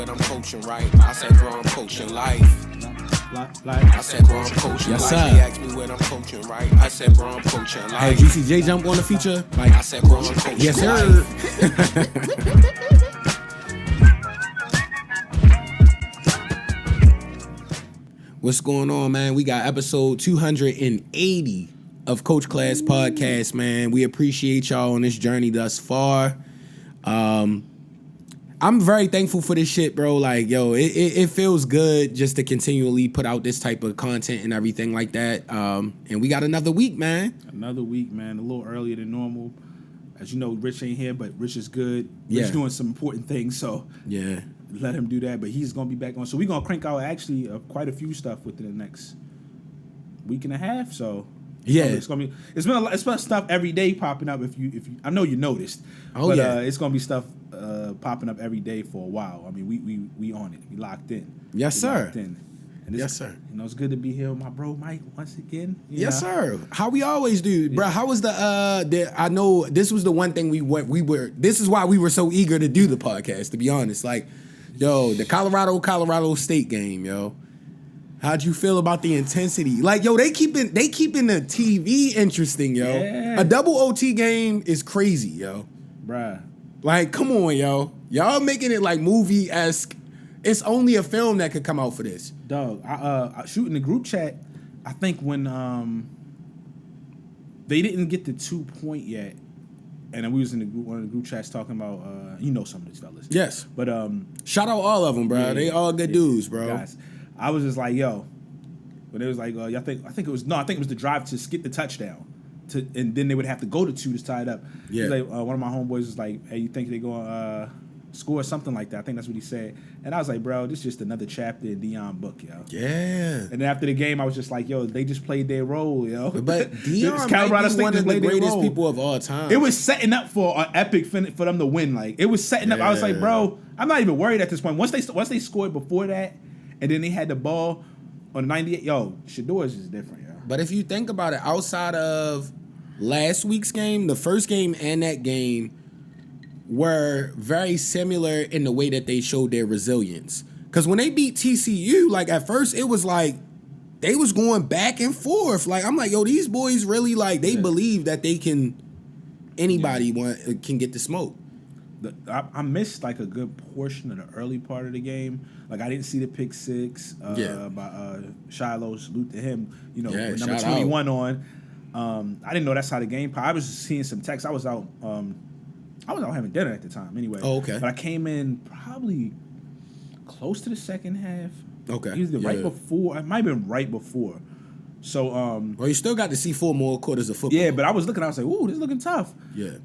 what I'm coaching, right? I said, bro, I'm coaching life. I said, bro, I'm coaching Yes, life. sir. They asked me what I'm coaching, right? I said, bro, I'm coaching life. Had GCJ jump on the feature? Like, I said, bro, I'm coaching yes, sir. life. What's going on, man? We got episode 280 of Coach Class Podcast, man. We appreciate y'all on this journey thus far. I'm very thankful for this shit, bro. Like, yo, it feels good just to continually put out this type of content and everything like that. And we got another week, man. Another week, man. A little earlier than normal. As you know, Rich ain't here, but Rich is good. Rich doing some important things, so yeah, let him do that. But he's gonna be back on. So we're gonna crank out actually quite a few stuff within the next week and a half. So yeah, it's been stuff every day popping up. If you I know you noticed. Oh, but, yeah. it's gonna be stuff popping up every day for a while. I mean, we on it. We locked in. Yes, sir. Locked in. And Yes, sir. You know, it's good to be here with my bro Mike once again. Yes, sir. How we always do, bro. How was I know this was the one thing we were. This is why we were so eager to do the podcast. To be honest, like, yo, the Colorado State game, yo. How'd you feel about the intensity? Like, yo, they keeping the TV interesting, yo. Yeah. A double OT game is crazy, yo. Bruh. Like, come on, yo. Y'all making it like movie-esque. It's only a film that could come out for this. Dog, I shoot in the group chat. I think when they didn't get the 2 point yet, and then we was in the group, one of the group chats talking about you know some of these fellas. Yes, but shout out all of them, bro. Yeah, they all good dudes, bro. Guys, I was just like, yo, when it was like, I think it was the drive to skip the touchdown, and then they would have to go to 2 to tie it up. Yeah, like, one of my homeboys was like, hey, you think they going score something like that? I think that's what he said. And I was like, bro, this is just another chapter in Deion book, yo. Yeah. And then after the game, I was just like, yo, they just played their role, yo. But Deion might be one of the greatest people of all time. It was setting up for an epic finish for them to win. Like, it was setting up. I was like, bro, I'm not even worried at this point. Once they scored before that, and then they had the ball on 98, yo, Shedeur is just different, yo. But if you think about it, outside of last week's game, the first game and that game were very similar in the way that they showed their resilience. Because when they beat TCU, like, at first it was like they was going back and forth. Like, I'm like, yo, these boys really, like, they believe that they can, can get the smoke. I missed like a good portion of the early part of the game. Like, I didn't see the pick six by Shiloh. Salute to him. You know, with number 21 on. I didn't know that's how the game. I was just seeing some text. I was out having dinner at the time. Anyway. Oh, okay. But I came in probably close to the second half. Okay. Either right before. It might have been right before. So. Well, you still got to see 4 more quarters of football. Yeah, but I was looking. I was like, ooh, this is looking tough. Yeah.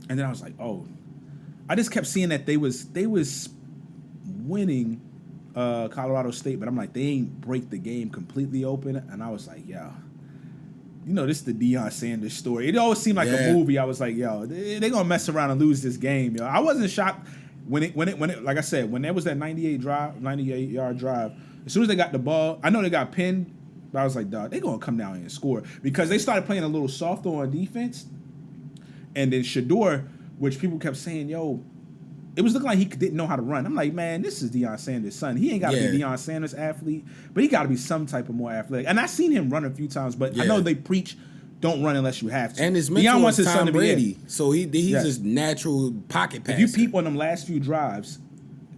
And then I was like, oh, I just kept seeing that they was winning Colorado State, but I'm like, they ain't break the game completely open. And I was like, yeah, you know, this is the Deion Sanders story. It always seemed like a movie. I was like, yo, they gonna mess around and lose this game, yo. I wasn't shocked when it like I said, when there was that 98-yard drive. As soon as they got the ball, I know they got pinned, but I was like, dog, they gonna come down here and score because they started playing a little softer on defense. And then Shedeur, which people kept saying, yo, it was looking like he didn't know how to run. I'm like, man, this is Deion Sanders' son. He ain't got to be Deion Sanders' athlete, but he got to be some type of more athletic. And I seen him run a few times, but I know they preach don't run unless you have to. And his mentor Deion wants is his son Tom to Brady, so he's just natural pocket passer. If you peep on them last few drives,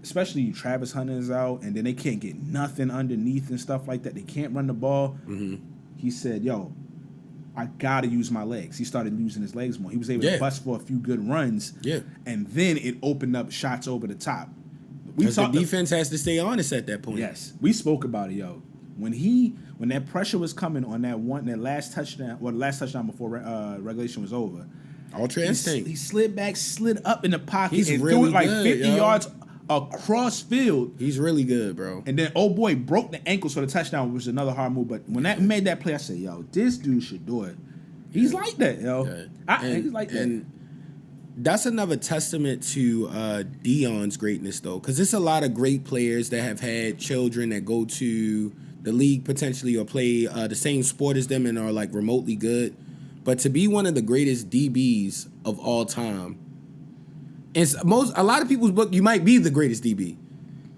especially Travis Hunter is out, and then they can't get nothing underneath and stuff like that. They can't run the ball. Mm-hmm. He said, yo, I got to use my legs. He started using his legs more. He was able to bust for a few good runs. Yeah. And then it opened up shots over the top. Because the defense has to stay honest at that point. Yes. We spoke about it, yo. When that pressure was coming on that last touchdown, the last touchdown before regulation was over. Ultra instinct. He slid back, slid up in the pocket, He's and really threw it like good, 50 yards across field. He's really good, bro. And then old boy broke the ankles for the touchdown, which was another hard move. But when that made that play, I said, yo, this dude should do it. He's like that, yo. He's like that. And that's another testament to Deion's greatness, though, because there's a lot of great players that have had children that go to the league potentially or play the same sport as them and are like remotely good. But to be one of the greatest DBs of all time, A lot of people's book, you might be the greatest DB.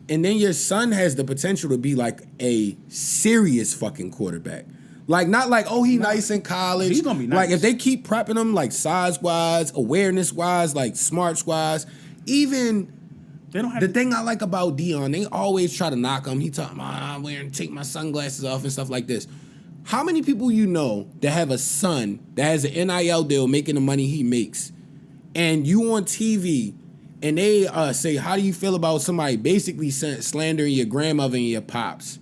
And then your son has the potential to be like a serious fucking quarterback. Like, not like, oh, he nice in college. He's gonna be nice. Like, if they keep prepping him, like, size-wise, awareness-wise, like, smarts-wise, even... They don't have the thing I like about Deion, they always try to knock him. He talking about, I'm wearing, take my sunglasses off and stuff like this. How many people you know that have a son that has an NIL deal making the money he makes, and you on TV, and they say, how do you feel about somebody basically slandering your grandmother and your pops?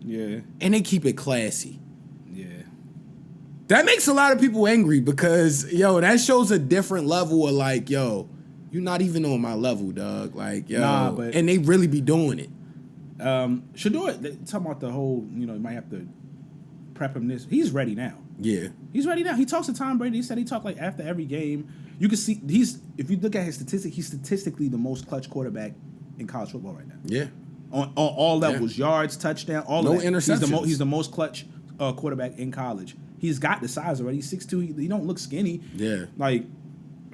Yeah. And they keep it classy. Yeah. That makes a lot of people angry because, yo, that shows a different level of like, yo, you're not even on my level, dog. Like, yo, and they really be doing it. Shador, talking about the whole, you might have to prep him this. He's ready now. Yeah. He's ready now. He talks to Tom Brady. He said he talked like after every game. You can see if you look at his statistics, he's statistically the most clutch quarterback in college football right now. Yeah. On all levels, yards, touchdown, all no of that. interceptions. He's the most clutch quarterback in college. He's got the size already. He's 6'2". He don't look skinny. Yeah. Like,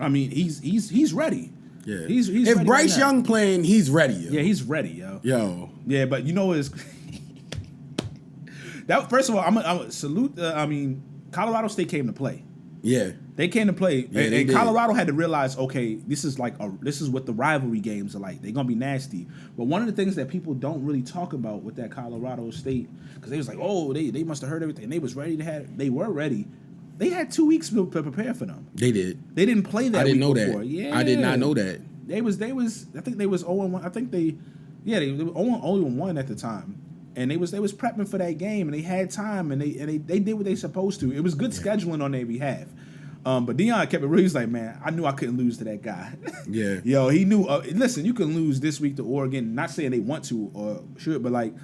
I mean, he's ready. Yeah. He's if ready Bryce right Young playing, he's ready. Yo. Yeah, he's ready, yo. Yo. Yeah, but you know is that first of all, I'm salute. Colorado State came to play. Yeah. They came to play, Yeah, and Colorado had to realize, okay, this is what the rivalry games are like. They're gonna be nasty. But one of the things that people don't really talk about with that Colorado State, because they was like, oh, they must have heard everything. They was ready they were ready. They had 2 weeks to prepare for them. They did. They didn't play that. I didn't know before. that. Yeah, I did not know that. They was. I think they was 0-1. I think they were 0-1 at the time. And they was prepping for that game, and they had time, and they did what they supposed to. It was good scheduling on their behalf. But Deion kept it real. He was like, man, I knew I couldn't lose to that guy. Yeah. Yo, he knew. Listen, you can lose this week to Oregon. Not saying they want to or should, but like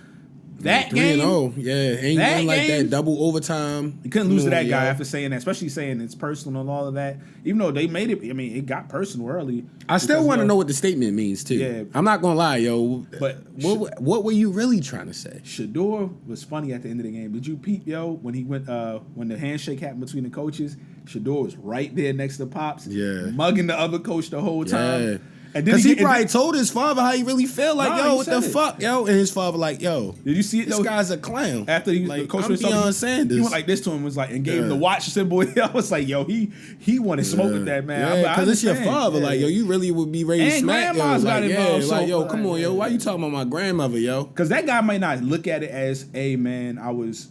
that 3-0. game. Yeah, ain't that one like game, that double overtime. You couldn't lose to that guy after saying that, especially saying it's personal and all of that. Even though they made it, I mean, it got personal early. I still want to know what the statement means too. Yeah. I'm not gonna lie, yo. But what were you really trying to say? Shador was funny at the end of the game. Did you peep, yo, when he went when the handshake happened between the coaches? Shador was right there next to Pops, mugging the other coach the whole time. Yeah. And then because he probably told his father how he really felt. Like, yo, what the fuck, yo? And his father like, yo, did you see it? This guy's a clown. After he like, the coach I'm was Deion Sanders. He went like this to him, was like, and gave him the watch symbol. I was like, yo, he wanted smoke with that man. Yeah, because it's your father. Like, yo, you really would be ready to smack. Grandma's got involved. Like, yo, come on, yo, why you talking about my grandmother, yo? Because that guy might not look at it as, hey, man, I was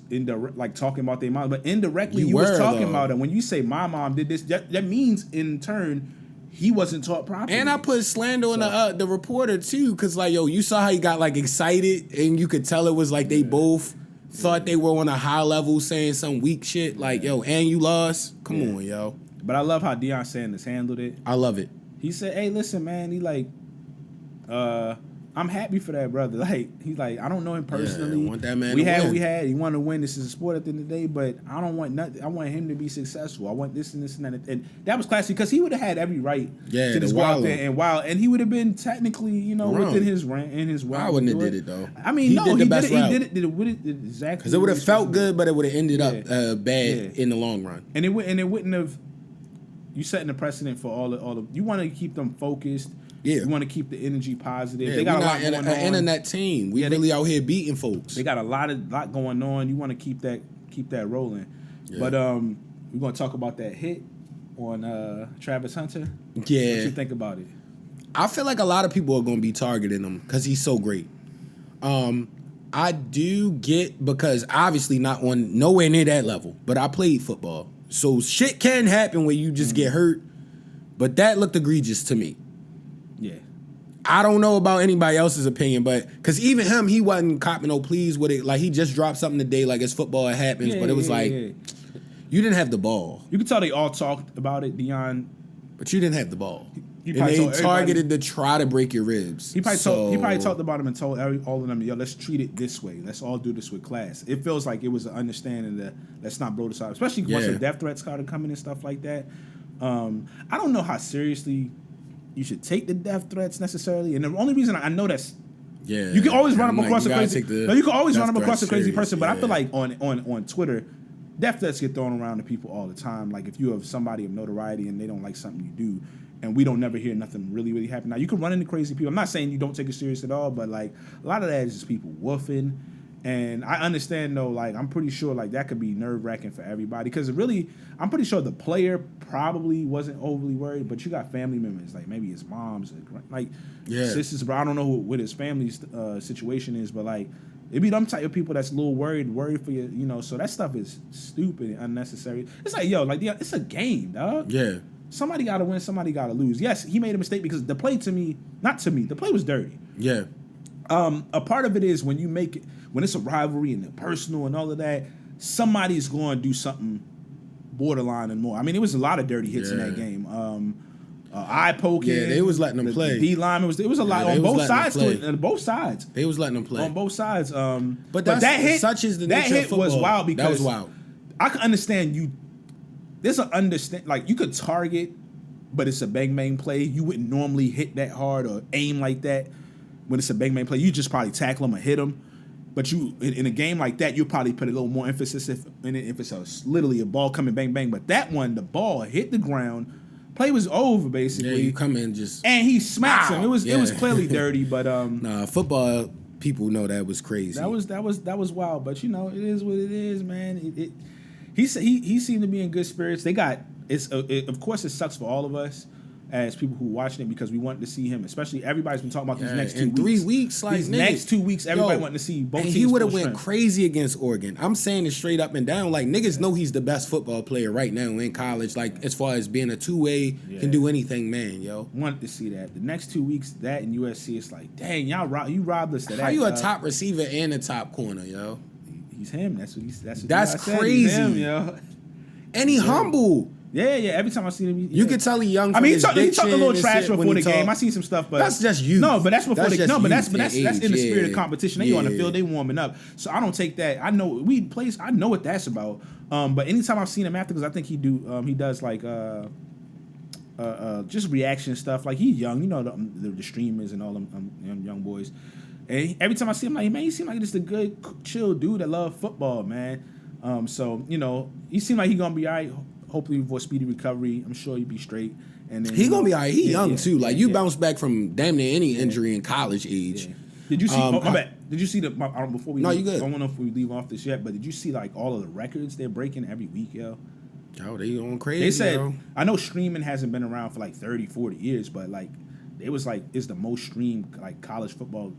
talking about their mom, but indirectly you was talking about it. When you say my mom did this, that means in turn he wasn't taught properly. And I put slander on the reporter too, because like, yo, you saw how he got like excited, and you could tell it was like they both thought they were on a high level saying some weak shit. Like, yo, and you lost. Come on, yo. But I love how Deion Sanders handled it. I love it. He said, hey, listen, man, he like, I'm happy for that brother. Like, he's like, I don't know him personally. I want that man we to had win. what we had. He wanted to win. This is a sport at the end of the day, but I don't want nothing. I want him to be successful. I want this and this and that. And that was classy because he would have had every right to just go out there and wild. And he would have been technically, within his rank and his realm. I wouldn't have did it though. I mean, he did the best route. He did it exactly. Because it would have felt good, but it would have ended up bad in the long run. And it wouldn't have. You setting the precedent for all the. You want to keep them focused. Yeah. You want to keep the energy positive. Yeah, they got a lot going on. An internet team. We really out here beating folks. They got a lot going on. You want to keep that rolling. Yeah. But we're gonna talk about that hit on Travis Hunter. Yeah. What you think about it? I feel like a lot of people are gonna be targeting him because he's so great. I do get, because obviously not on nowhere near that level, but I played football. So shit can happen where you just get hurt. But that looked egregious to me. Yeah. I don't know about anybody else's opinion, but because even him, he wasn't copping no pleas with it. Like, he just dropped something today, like it's football, it happens. But it was you didn't have the ball. You could tell they all talked about it, Deion. But you didn't have the ball. And they targeted to try to break your ribs. He probably talked about him and told all of them, yo, let's treat it this way. Let's all do this with class. It feels like it was an understanding that let's not blow this out, especially once the death threats started coming and stuff like that. I don't know how seriously you should take the death threats necessarily, and the only reason I know that's you can always run up across a crazy. You can always run up across a crazy person, but I feel like on Twitter, death threats get thrown around to people all the time. Like, if you have somebody of notoriety and they don't like something you do, and we don't never hear nothing really happen. Now you can run into crazy people. I'm not saying you don't take it serious at all, but like a lot of that is just people woofing. And I understand though, like I'm pretty sure like that could be nerve wracking for everybody because really, I'm pretty sure the player probably wasn't overly worried, but you got family members like maybe his mom's like sisters, but I don't know what his family's situation is, but like it be them type of people that's a little worried for you, you know. So that stuff is stupid and unnecessary. It's like it's a game, dog. Yeah. Somebody got to win, somebody got to lose. Yes, he made a mistake because the play the play was dirty. Yeah. A part of it is when you make it, when it's a rivalry and the personal and all of that, somebody's going to do something borderline and more. I mean, it was a lot of dirty hits in that game. Eye poking. Yeah, they was letting them play. D lineman it was a lot on both sides. Both sides. They was letting them play on both sides. But that hit, such is the nature of football. Was wild because that was wild. I can understand you. There's an understand like you could target, but it's a bang play. You wouldn't normally hit that hard or aim like that when it's a bang play. You just probably tackle him or hit him. But you in a game like that, you'll probably put a little more emphasis if it's literally a ball coming bang. But that one, the ball hit the ground, play was over basically. Yeah, you come in just and he smacks him. It was clearly dirty, but nah, football people know that was crazy. That was wild. But you know, it is what it is, man. He seemed to be in good spirits. Of course it sucks for all of us as people who watching it because we wanted to see him, especially everybody's been talking about these next 2 weeks. In 3 weeks, like these next 2 weeks, everybody wanting to see both teams. He would have went crazy against Oregon. I'm saying it straight up and down. Like niggas know he's the best football player right now in college. Like as far as being a two-way, can do anything, man. Yo, wanted to see that. The next 2 weeks, that in USC, it's like, dang, you robbed us of that. How you a top receiver and a top corner, yo? He's him. That's crazy. He's him, yo. And he humble. Yeah. Every time I see him, you can tell he young. I mean, he talked a little trash before the game. I seen some stuff, but that's just you. No, but that's before the no, but that's age, in the spirit of competition. They on the field, they warming up. So I don't take that. I know I know what that's about. But anytime I've seen him after, because I think he does like just reaction stuff. Like he's young, you know the streamers and all them young boys. And every time I see him, like man, he seems like just a good, chill dude that love football, man. So you know, he seemed like he gonna be all right. Hopefully for speedy recovery. I'm sure he'll be straight. And then he gonna be all right. He young too. Like you bounce back from damn near any injury in college age. Yeah. Did you see? Did you see the? Before we you good. I don't know if we leave off this yet, but did you see like all of the records they're breaking every week, yo? Oh, they on crazy. They said bro. I know streaming hasn't been around for like 30, 40 years, but like it was like it's the most streamed like college football.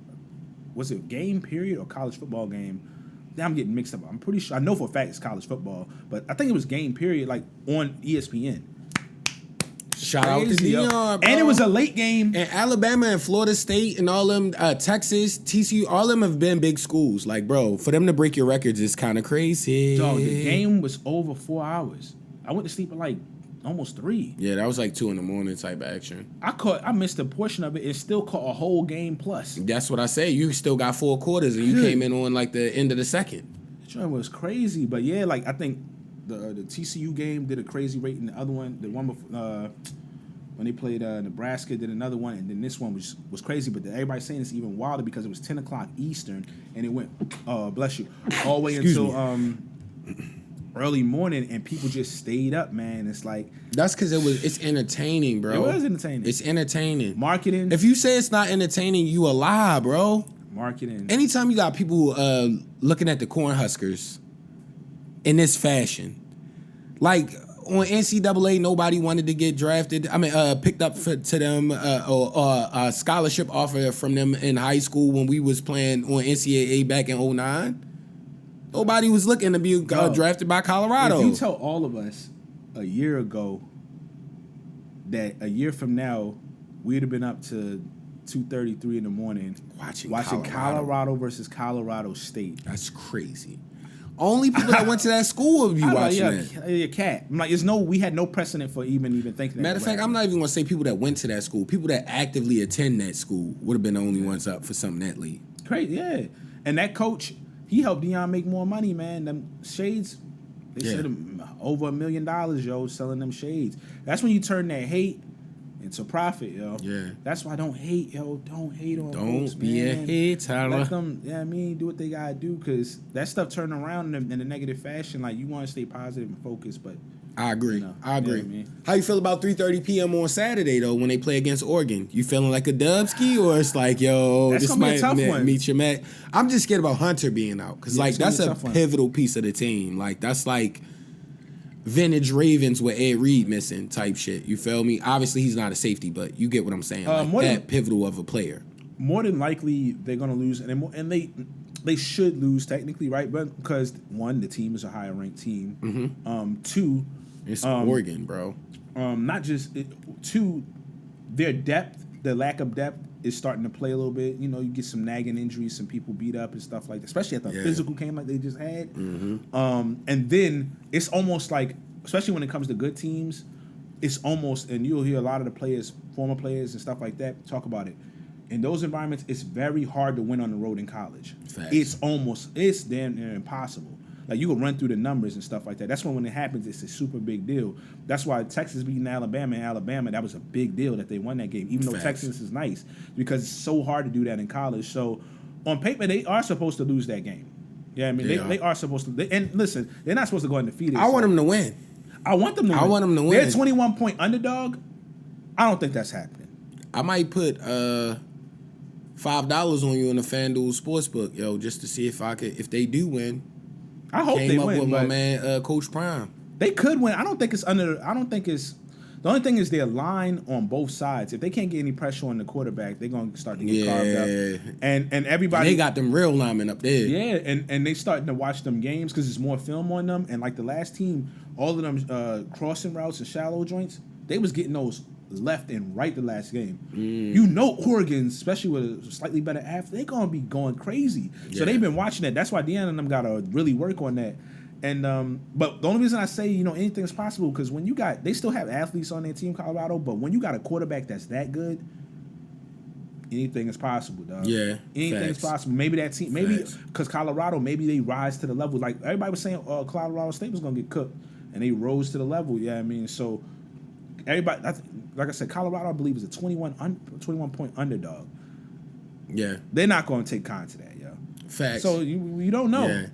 Was it game period or college football game? I'm getting mixed up. I'm pretty sure. I know for a fact it's college football, but I think it was game period, like on ESPN. Shout out to Dion, bro. And it was a late game. And Alabama and Florida State and all them, Texas, TCU, all of them have been big schools. Like, bro, for them to break your records is kind of crazy. Dog, the game was over 4 hours. I went to sleep at like almost 3. Yeah, that was like 2 in the type of action. I missed a portion of it and still caught a whole game plus. That's what I say. You still got 4 quarters and you came in on like the end of the second. It was crazy, but yeah, like I think the TCU game did a crazy rate, and the other one, the one before, when they played Nebraska, did another one, and then this one was crazy. But everybody's saying it's even wilder because it was 10 o'clock Eastern, and it went, bless you, all the way until early morning, and people just stayed up, man. It's like that's because it's entertaining, bro. It was entertaining. It's entertaining. Marketing. If you say it's not entertaining, you a lie, bro. Marketing. Anytime you got people looking at the Cornhuskers in this fashion, like on NCAA, nobody wanted to get drafted. I mean, picked up to them or a scholarship offer from them in high school when we was playing on NCAA back in 2009. Nobody was looking to be drafted by Colorado. If you tell all of us a year ago that a year from now we'd have been up to 2:33 in the morning watching Colorado versus Colorado State. That's crazy. Only people that went to that school would be watching that. Yeah, cat. I'm like, we had no precedent for even thinking that. Matter of fact, I'm not even going to say people that went to that school. People that actively attend that school would have been the only ones up for something that late. Crazy, yeah. And that coach, he helped Deion make more money, man. Them shades, they said over $1 million, yo, selling them shades. That's when you turn that hate into profit, yo. Yeah. That's why don't hate, yo. Don't hate on Don't folks, be man. a hater. Let them, do what they gotta do, because that stuff turning around in a negative fashion. Like, you want to stay positive and focused, but I agree. You know, I agree. yeah, I mean. How you feel about 3:30 p.m. on Saturday though when they play against Oregon? You feeling like a Dubski or it's like yo, That's this gonna be a might tough one. meet your match? I'm just scared about Hunter being out because like it's gonna that's be a a tough one. pivotal piece of the team. Like that's like vintage Ravens with Ed Reed missing type shit. You feel me? Obviously he's not a safety, but you get what I'm saying. Like more than- that pivotal of a player. More than likely, they're gonna lose, and they should lose technically, right? But because one, the team is a higher ranked team. Two, It's Oregon, bro. not just two, their depth, the lack of depth is starting to play a little bit. You know, you get some nagging injuries, some people beat up and stuff like that, especially at the physical game like they just had. And then it's almost like, especially when it comes to good teams, it's almost, and you'll hear a lot of the players, former players and stuff like that, talk about it. In those environments, it's very hard to win on the road in college. Facts. It's damn near impossible. Like, you can run through the numbers and stuff like that. That's when it happens, it's a super big deal. That's why Texas beating Alabama in Alabama, that was a big deal that they won that game, even though Facts. Texas is nice, because it's so hard to do that in college. So, on paper, they are supposed to lose that game. Yeah, I mean, they are supposed to. And listen, they're not supposed to go undefeated. I want them to win. I want them to win. I want them to win. They're a 21-point underdog. I don't think that's happening. I might put $5 on you in the FanDuel Sportsbook, yo, just to see if they do win. I hope Came they up win, with my but man Coach Prime. they could win. I don't think it's the only thing is their line on both sides. If they can't get any pressure on the quarterback, they're gonna start to get carved up. And everybody They got them real linemen up there. yeah, and they starting to watch them games because there's more film on them. And like the last team, all of them crossing routes and shallow joints, they was getting those left and right the last game. You know, Oregon, especially with a slightly better athlete, they're gonna be going crazy. So Yeah. they've been watching that. That's why Deanna and them gotta really work on that. And but the only reason I say anything is possible because when they still have athletes on their team, Colorado. But when you got a quarterback that's that good, anything is possible, dog. Yeah, anything is facts. possible. Maybe that team, because Colorado, maybe they rise to the level. Like everybody was saying, Colorado State was gonna get cooked, and they rose to the level. Yeah, I mean, so everybody, like I said, Colorado, I believe, is a 21-point underdog. Yeah, They're not going to take con to that, yo. facts. So we don't know. Yeah.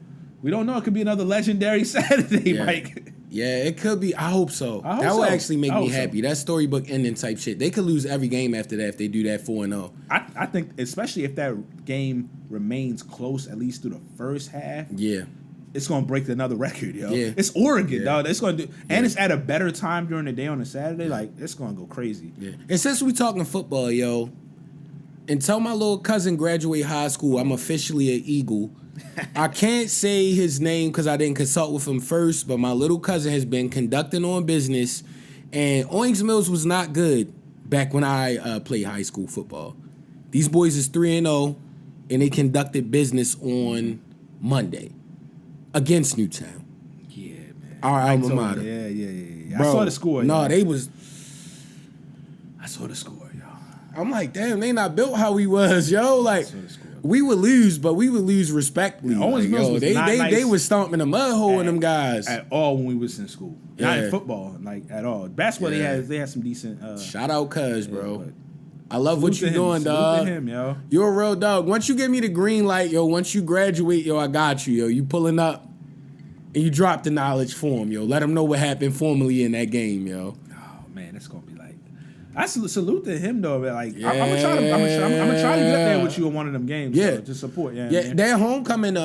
We don't know. It could be another legendary Saturday, Yeah. Mike. Yeah, it could be. I hope so. I hope That would so. actually make I me hope so. happy. That storybook ending type shit. They could lose every game after that if they do that 4-0. I think, especially if that game remains close, at least through the first half, Yeah. it's gonna break another record, yo. Yeah. It's Oregon, Yeah. dog. It's gonna do, and Yeah. it's at a better time during the day on a Saturday. Like, it's gonna go crazy. Yeah. And since we talking football, yo, until my little cousin graduate high school, I'm officially an Eagle. I can't say his name because I didn't consult with him first, but my little cousin has been conducting on business, and Owings Mills was not good back when I played high school football. These boys is 3-0, and they conducted business on Monday against Newtown. Yeah, man. Our Mike alma told me. mater. Yeah. Bro, I saw the score. No, yo. they was. I saw the score, yo. I'm like, damn, they not built how we was, yo. Like, saw the score. we would lose, but we would lose respectfully. Owens Like, Mills yo, was they not they nice was stomping the mud hole in them guys. At all when we was in school. Not Yeah. in football, like at all. Basketball, Yeah. they had some decent. Shout out, cuz, bro. but I love what you doing, Salute dog. to him, yo. You're a real dog. Once you give me the green light, yo, once you graduate, yo, I got you, yo. You pulling up and you drop the knowledge for him, yo. Let him know what happened formally in that game, yo. Oh man, it's gonna be like. I salute to him though. But like, Yeah. I'm gonna try to get up there with you in one of them games. Yeah. so, to support. Yeah, Yeah, man. their homecoming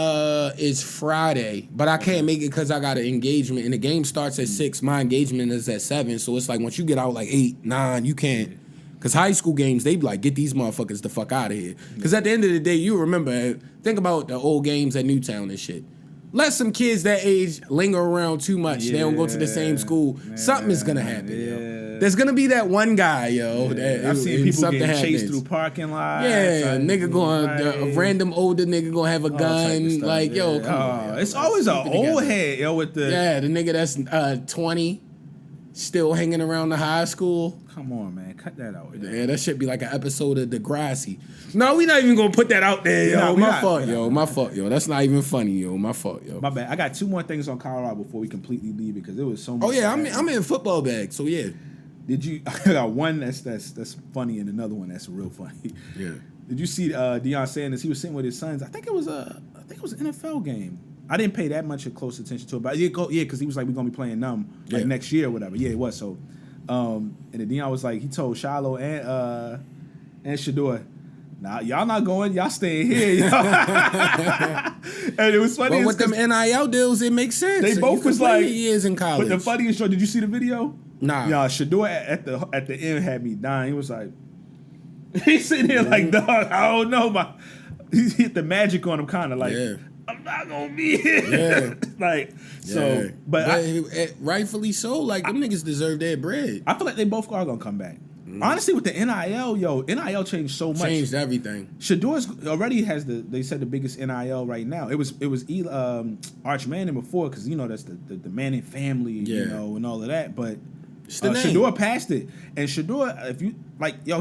is Friday, but I can't make it because I got an engagement, and the game starts at 6. My engagement is at 7, so it's like once you get out like 8, 9, you can't. Because high school games, they be like, get these motherfuckers the fuck out of here. Because at the end of the day, you remember, think about the old games at Newtown and shit. Let some kids that age linger around too much. They don't go to the same school. Something is gonna happen, yo. There's gonna be that one guy, yo. That I've seen and people something getting chased happens. through parking lots. Yeah, nigga going, a right. random older nigga gonna have a All type of gun. stuff, Like, yo, yeah. come on. yo. It's Let's always keep an it old together. head, yo, with the. Yeah, the nigga that's 20, still hanging around the high school. Come on, man, cut that out. yo. Yeah, that should be like an episode of Degrassi. No, we not even gonna put that out there, yo. Nah, we My not. fault, yo. My fault, yo. That's not even funny, yo. My fault, yo. My bad. I got 2 more things on Colorado before we completely leave it because it was so much. Oh yeah, that I'm in football bag, so yeah. Did you? I got one that's funny and another one that's real funny. Yeah. Did you see Deion Sanders? He was sitting with his sons. I think it was an NFL game. I didn't pay that much of close attention to it, but because he was like, we're gonna be playing them like Yeah. next year or whatever. Yeah, it was. So, and then Dion was like, he told Shiloh and Shador, nah, y'all not going, y'all staying here. And it was funny. But with them NIL deals, it makes sense. They So both you can was play like years in college. But the funniest show, did you see the video? Nah. Yeah, Shador at the end had me dying. He was like, he's sitting here like, dog, I don't know, he hit the magic on him, kind of like, Yeah. I'm not gonna be here. Yeah. Like, so, Yeah. but rightfully so. Like, them niggas deserve their bread. I feel like they both are gonna come back. Honestly, with the NIL, NIL changed so much. Changed everything. Shador's already has they said the biggest NIL right now. It was Arch Manning before, because that's the Manning family, Yeah. and all of that. But It's the name. Shador passed it, and Shador, if you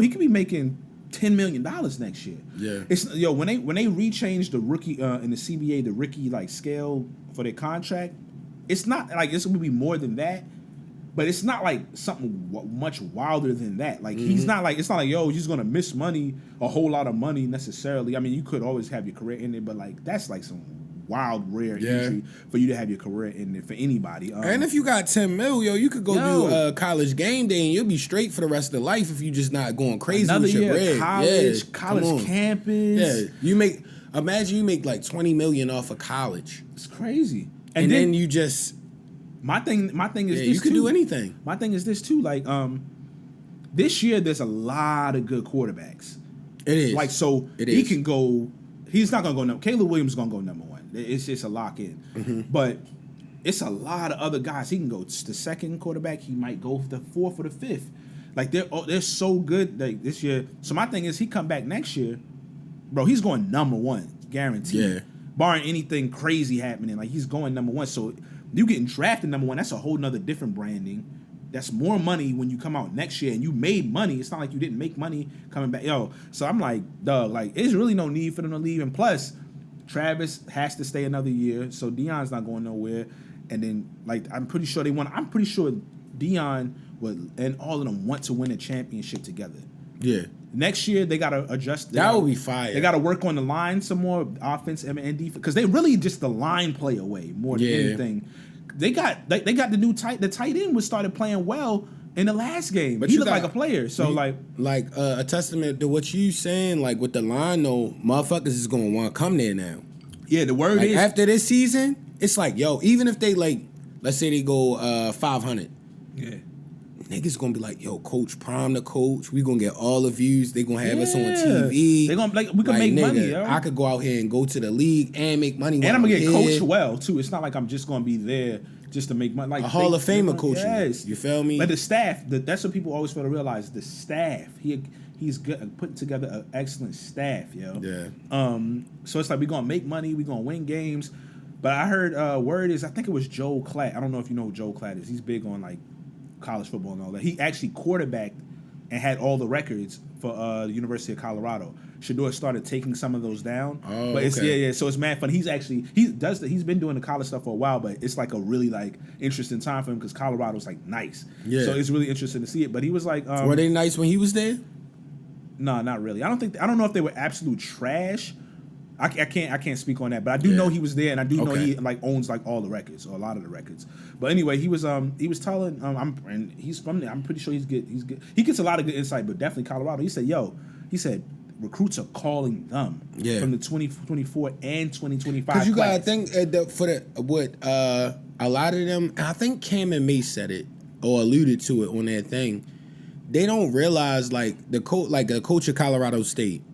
he could be making $10 million next year. Yeah. It's when they rechanged the rookie in the CBA, the rookie scale for their contract, it's not like it's gonna be more than that. But it's not like something much wilder than that. Like he's not like, it's not like, he's gonna miss money, a whole lot of money necessarily. I mean, you could always have your career in it, but like that's like some wild, rare injury for you to have your career in it for anybody. And if you got 10 mil, you could go do college game day and you'll be straight for the rest of the life if you just not going crazy another with your year, bread. college campus. Yeah, imagine you make like $20 million off of college. It's crazy. And then you just my thing is this you can too. do anything. My thing is this too. Like this year there's a lot of good quarterbacks. It is. Like so he can go. He's not gonna go number. Caleb Williams is gonna go number one. It's just a lock in. But it's a lot of other guys. He can go the second quarterback. He might go the fourth or the fifth. Like they're so good like this year. So my thing is he come back next year, bro. He's going number one, guaranteed. Yeah. Barring anything crazy happening, like he's going number one. So you getting drafted number one. That's a whole nother different branding. That's more money when you come out next year and you made money. It's not like you didn't make money coming back. So I'm like, dog, like, there's really no need for them to leave. And plus, Travis has to stay another year. So Deion's not going nowhere. And then, like, I'm pretty sure Deion and all of them want to win a championship together. Yeah. Next year, they got to adjust. That would be fire. They got to work on the line some more, offense and defense, because they really just the line play away more than anything. They got the new tight end was started playing well in the last game. But he looked like a player. So a testament to what you saying, like with the line though, motherfuckers is gonna want to come there now. Yeah, the word is after this season, it's like, even if they let's say they go 500. Yeah. Niggas gonna be like, Coach Prime the coach. We gonna get all the views. They gonna have us on TV. They gonna we can make money. Yo. I could go out here and go to the league and make money. And I'm gonna get coached well too. It's not like I'm just gonna be there just to make money. Like a Hall of Famer coaching. Yes. You feel me? But the staff, that's what people always fail to realize. The staff, he's good, putting together an excellent staff, yo. Yeah. So it's like we're gonna make money. We're gonna win games. But I heard word is I think it was Joel Klatt. I don't know if you know who Joel Klatt is. He's big on like college football and all that. He actually quarterbacked and had all the records for the University of Colorado. Shador started taking some of those down. Oh, but it's okay. So it's mad fun. He's been doing the college stuff for a while, but it's like a really like interesting time for him because Colorado's like nice. Yeah. So it's really interesting to see it. But he was like, were they nice when he was there? No, not really. I don't know if they were absolute trash. I can't speak on that, but I do know he was there, and I do know he like owns like all the records or a lot of the records. But anyway, he was telling and he's from there. I'm pretty sure he's good. He gets a lot of good insight, but definitely Colorado. He said recruits are calling them from the 2024 and 2025. Because you gotta think a lot of them. I think Cam and Mace said it or alluded to it on their thing. They don't realize like the coach of Colorado State.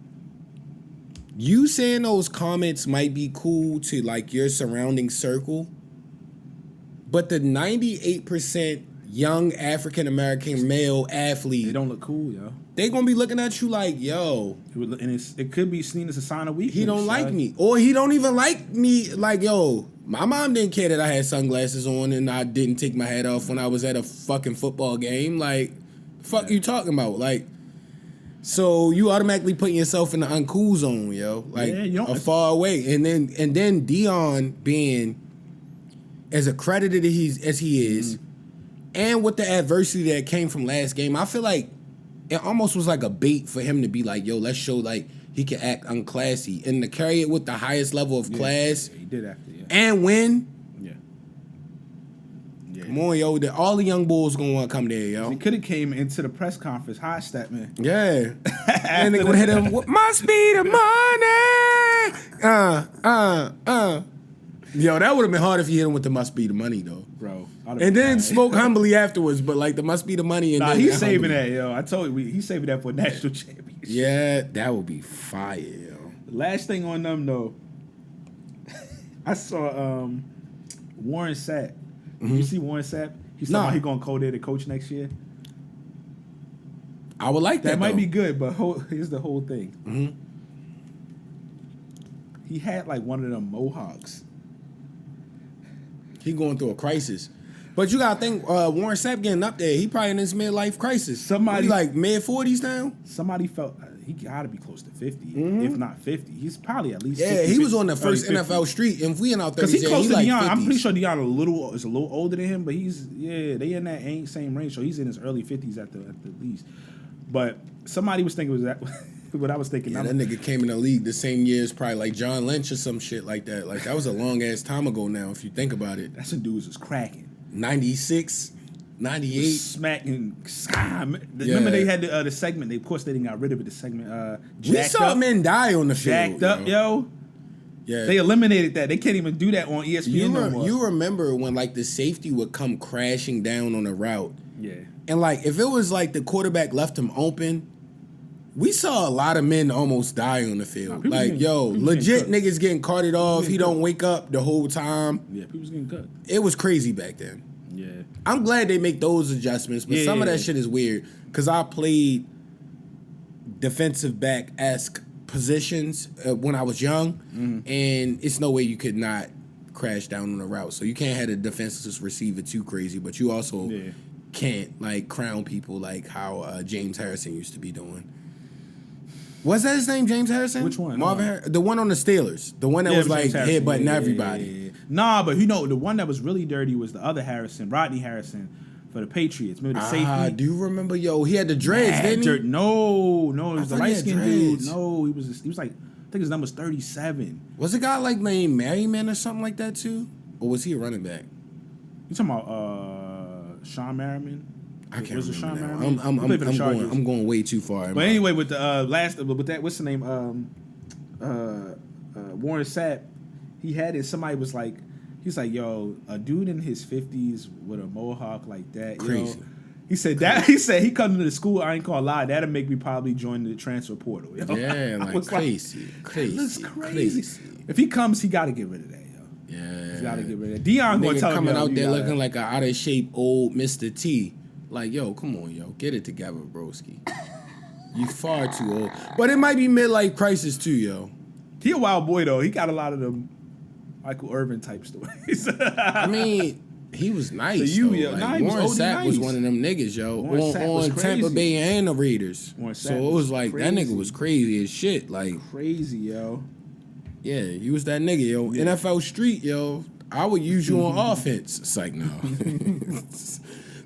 You saying those comments might be cool to like your surrounding circle, but the 98% young African American male athlete, they don't look cool, yo. They gonna be looking at you like, yo, and it could be seen as a sign of weakness. He don't like me, or he don't even like me. Like, yo, my mom didn't care that I had sunglasses on and I didn't take my hat off when I was at a fucking football game. Like, fuck you talking about, like. So you automatically putting yourself in the uncool zone, yo, like far away, and then Deion being as accredited as he is, and with the adversity that came from last game, I feel like it almost was like a bait for him to be like, yo, let's show like he can act unclassy. And to carry it with the highest level of class Yeah, he did after, yeah. and win. Yeah. Yeah. Come on, yo. All the young bulls gonna want to come there, yo. He could have came into the press conference high step, man. Yeah. And they gonna hit him. Must be the money. Yo, that would have been hard if you hit him with the must be the money though, Bro. and then spoke humbly afterwards. But like the must be the money. And Nah, then he's saving humbly. that, yo. I told you, he's saving that for a national championship. Yeah, that would be fire, yo. Last thing on them though, I saw Warren Sapp. You see Warren Sapp? He's talking Nah. about he gonna go there to coach next year. I would like that. That might though. be good, but here's the whole thing. Mm-hmm. He had like one of them mohawks. He going through a crisis. But you gotta think, Warren Sapp getting up there, he probably in his midlife crisis. Somebody- He like mid-40s now? Somebody felt he gotta be close to 50, if not 50. He's probably at least Yeah, 50, he was on the 50, first 50. NFL street. And if we in our 30s, Because he's close to like Deion. 50s. I'm pretty sure Deion is a little older than him, but they in that same range. So he's in his early 50s at the least. But somebody was thinking was that what I was thinking. Yeah, that nigga came in the league the same year as probably like John Lynch or some shit like that. Like that was a long ass time ago now, if you think about it. That's some dudes was cracking. 96, 98. Smacking. Remember they had the segment. Of course, they didn't got rid of it. The segment. We Jacked saw Up. men die on the field. Jacked up, yo. Yeah. They eliminated that. They can't even do that on ESPN no more. You remember when like the safety would come crashing down on the route. Yeah. And like if it was like the quarterback left him open, we saw a lot of men almost die on the field. people Like, getting- yo, people legit getting niggas getting carted off. getting He don't wake up the whole time. Yeah, people's getting cut. It was crazy back then. Yeah. I'm glad they make those adjustments, but some of that Yeah. shit is weird. Cause I played defensive back-esque positions when I was young, and it's no way you could not crash down on the route. So you can't have the defenseless receiver too crazy, but you also Yeah. can't like crown people like how James Harrison used to be doing. Was that his name, James Harrison? Which one? Marvin Harrison? The one on the Steelers. The one that was like James Harrison. headbutting Yeah, yeah, everybody. yeah, yeah. Nah, but you know, the one that was really dirty was the other Harrison, Rodney Harrison, for the Patriots. Remember the safety? Do you remember? Yo, he had the dreads, Mad didn't he? dirt. No, it was the thought he light had skinned dude. dreads. No, he was like, I think his number's 37. Was a guy like named Merriman or something like that too? Or was he a running back? You talking about Sean Merriman? I can't Was it remember Sean now. Merriman? He played for the Chargers. I'm going way too far. But anyway, with the with that, what's the name? Warren Sapp, he had it. Somebody was like, he's like, yo, a dude in his 50s with a mohawk like that, Crazy. Yo. He said that. He said he come to the school. I ain't gonna lie, that'll make me probably join the transfer portal. Yo. Yeah, I like was crazy, crazy, That's crazy. If he comes, he got to get rid of that, yo. Yeah, He's got to get rid of that. Deion gonna nigga tell him coming yo, out you there gotta- looking like an out of shape old Mr. T. Like, yo, come on, yo, get it together, broski. You far too old. But it might be midlife crisis too, yo. He a wild boy though. He got a lot of them Michael Irvin type stories. I mean, he was nice. So you, though. yo, Like, nah, he was Warren OD Sapp was nice. one of them niggas, yo, Warren Sapp was on Tampa crazy. Bay and the Raiders. Warren So Sapp it was was like that crazy. nigga was crazy as shit. Like, Crazy, yo. yeah, you was that nigga, yo. NFL Street, yo. I would use you on offense. It's like, no.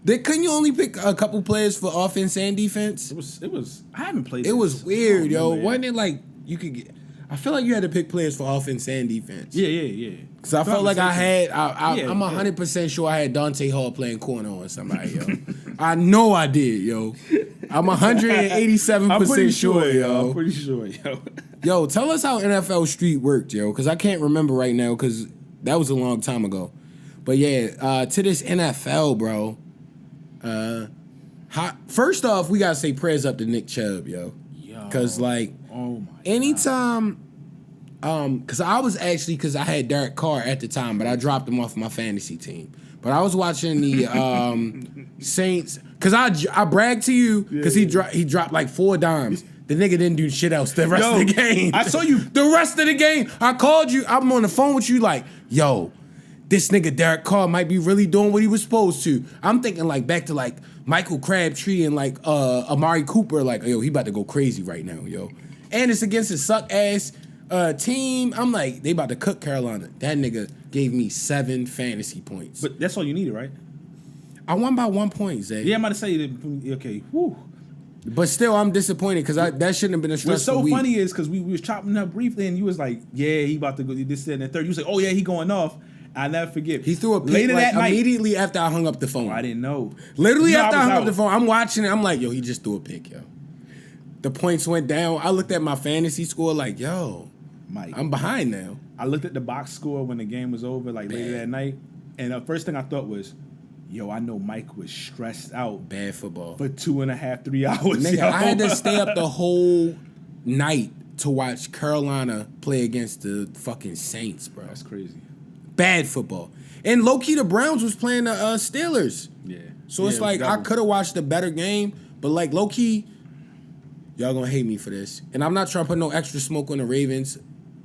Couldn't you only pick a couple players for offense and defense? It was. I haven't played. It was weird, yo. Wasn't Wasn't it like you could get? I feel like you had to pick players for offense and defense. Yeah. Cause I felt like I had. Yeah, I'm 100% sure I had Dante Hall playing corner on somebody, yo. I know I did, yo. I'm 187% sure, yo. I'm pretty sure, yo. Yo, tell us how NFL Street worked, yo, because I can't remember right now because that was a long time ago. But yeah, to this NFL, bro. First off, we gotta say prayers up to Nick Chubb, yo. Because like, Oh my. anytime, because I had Derek Carr at the time, but I dropped him off my fantasy team. But I was watching the Saints because I bragged to you because he dropped like 4 dimes. The nigga didn't do shit else the rest of the game. I saw you. The rest of the game. I called you. I'm on the phone with you like, yo, this nigga Derek Carr might be really doing what he was supposed to. I'm thinking like back to like Michael Crabtree and like Amari Cooper. Like, yo, he about to go crazy right now, yo. And it's against his suck ass team. I'm like, they about to cook Carolina. That nigga gave me 7 fantasy points. But that's all you needed, right? I won by 1 point, Zay. Yeah, I'm about to say that. Okay. Whew. But still, I'm disappointed because that shouldn't have been a What's stressful so week. funny is because we was chopping up briefly, and you was like, "Yeah, he about to go this, that, and the third." You was like, "Oh yeah, he going off." I never forget. He threw a pick later like, that night. immediately after I hung up the phone. I didn't know. Literally You know, after I was hung up out. the phone, I'm watching it. I'm like, yo, he just threw a pick, yo. The points went down. I looked at my fantasy score like, yo, Mike. I'm behind now. I looked at the box score when the game was over, like later that night, and the first thing I thought was, "Yo, I know Mike was stressed out Bad football. for 2.5, 3 hours." Nigga, yo. I had to stay up the whole night to watch Carolina play against the fucking Saints, bro. That's crazy. Bad football. And low-key, the Browns was playing the Steelers. Yeah. So it's like, I could have watched a better game, but like low-key, y'all gonna hate me for this. And I'm not trying to put no extra smoke on the Ravens,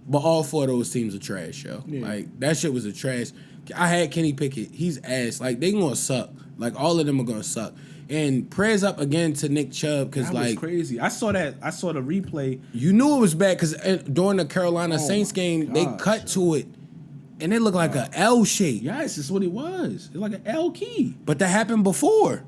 but all 4 of those teams are trash, yo. Yeah. Like, that shit was a trash. I had Kenny Pickett. He's ass. Like, they gonna suck. Like, all of them are gonna suck. And prayers up again to Nick Chubb, because, That was like, crazy. I saw the replay. you knew it was bad, because during the Carolina Saints my game, they gosh. cut to it, and it looked like a L shape. Yes, it's what it was. It's like an L key. But that happened before.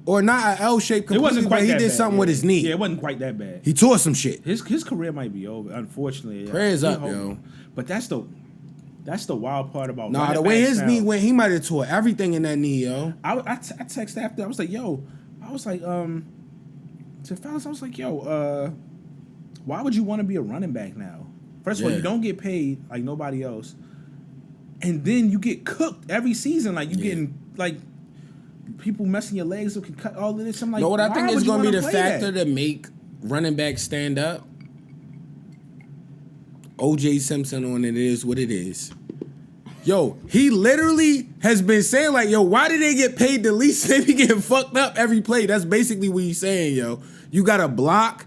Or not an L shape It completely, wasn't quite but he that did bad, something yeah. with his knee. Yeah, it wasn't quite that bad. He tore some shit. His career might be over, unfortunately. Prayers We up, hope. yo. But that's the wild part about Nah, running the way backs his now. knee went, he might have tore everything in that knee, yo. I texted after. I was like, yo, to fellas, I was like, yo, why would you want to be a running back now? First of all, Yeah. you don't get paid like nobody else, and then you get cooked every season. Like you Yeah. getting like people messing your legs up, can cut all of this. I'm like, You know what I why think would is you going to be wanna the play factor that? to make running backs stand up? O.J. Simpson on It Is What It Is. Yo, he literally has been saying, like, yo, why did they get paid the least? They be getting fucked up every play. That's basically what he's saying, yo. You got to block.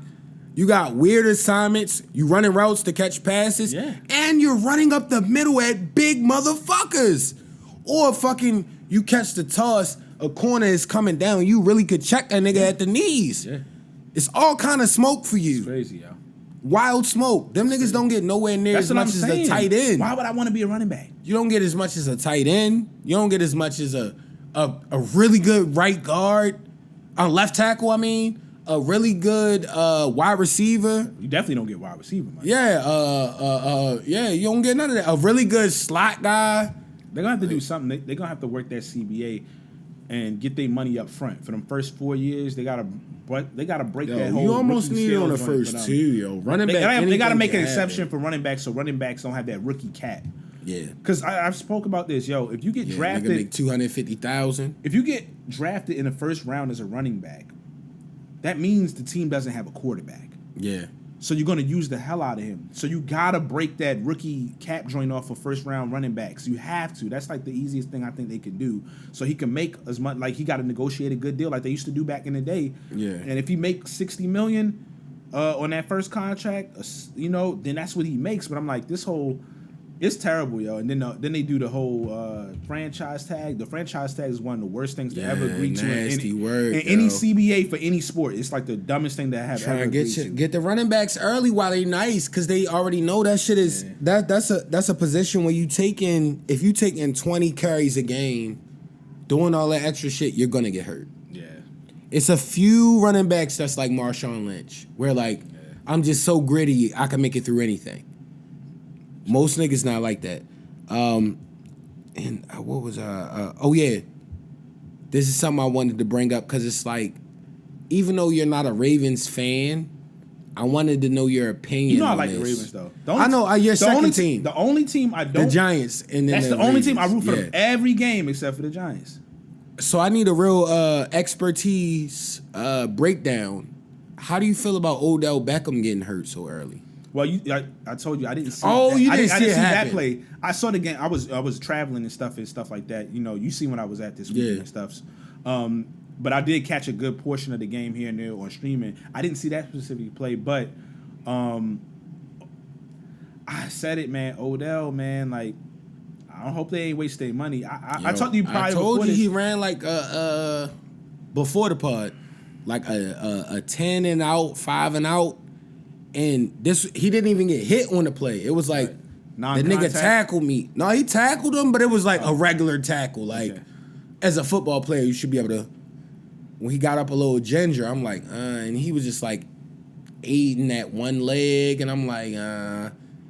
You got weird assignments. You running routes to catch passes. Yeah. And you're running up the middle at big motherfuckers. Or fucking you catch the toss, a corner is coming down. You really could check that nigga at the knees. Yeah, It's all kind of smoke for you. crazy, yo. Wild smoke. Them niggas don't get nowhere near That's as what I'm much as saying. a tight end. Why would I want to be a running back? You don't get as much as a tight end. You don't get as much as a really good right guard, a left tackle. I mean, a really good wide receiver. You definitely don't get wide receiver, man. Yeah, yeah. You don't get none of that. A really good slot guy. They're gonna have to do something. They're gonna have to work that CBA and get their money up front for them first 4 years. They gotta break Yo, that whole. you almost rookie need it on the scale joint for first them. two, yo. Running They back. gotta anything make an can exception happen. for running backs, so running backs don't have that rookie cap. Yeah. Because I've spoke about this, yo. If you get Yeah, nigga drafted, make 250,000. if you get drafted in the first round as a running back, that means the team doesn't have a quarterback. Yeah. So you're going to use the hell out of him. So you got to break that rookie cap joint off for first round running backs. You have to. That's like the easiest thing I think they can do. So he can make as much, like he got to negotiate a good deal like they used to do back in the day. Yeah. And if he makes $60 million on that first contract, then that's what he makes. But I'm like, this whole, it's terrible, yo. And then they do the whole franchise tag. The franchise tag is one of the worst things to ever agree to nasty in word, any yo. CBA for any sport. It's like the dumbest thing that I have Trying ever to agreed to. get the running backs early while they nice, because they already know that shit is that's a position where if you taking 20 carries a game, doing all that extra shit, you're gonna get hurt. Yeah. It's a few running backs that's like Marshawn Lynch, where like I'm just so gritty I can make it through anything. Most niggas not like that. And what was oh yeah, this is something I wanted to bring up because it's like, even though you're not a Ravens fan, I wanted to know your opinion. You know I on like the this. Ravens though. I know your the second only team, The only team I the don't. Giants, and then That's the only team I root Ravens. for them every game except for the Giants. So I need a real expertise breakdown. How do you feel about Odell Beckham getting hurt so early? Well, I told you I didn't see. Oh, that. you I didn't see it that happen. play. I saw the game. I was traveling and stuff like that. You know, you see when I was at this weekend and stuff. But I did catch a good portion of the game here and there on streaming. I didn't see that specific play, but I said it, man. Odell, man, like I hope they ain't waste their money. I talked to you prior. I told before you this. he ran like before the pod, like a 10 and out, 5 and out, and he didn't even get hit on the play. It was like the nigga Non-contact? tackled me. No, he tackled him, but it was like a regular tackle. Like Okay. as a football player, you should be able to when he got up a little ginger, I'm like, and he was just like aiding that one leg, and I'm like,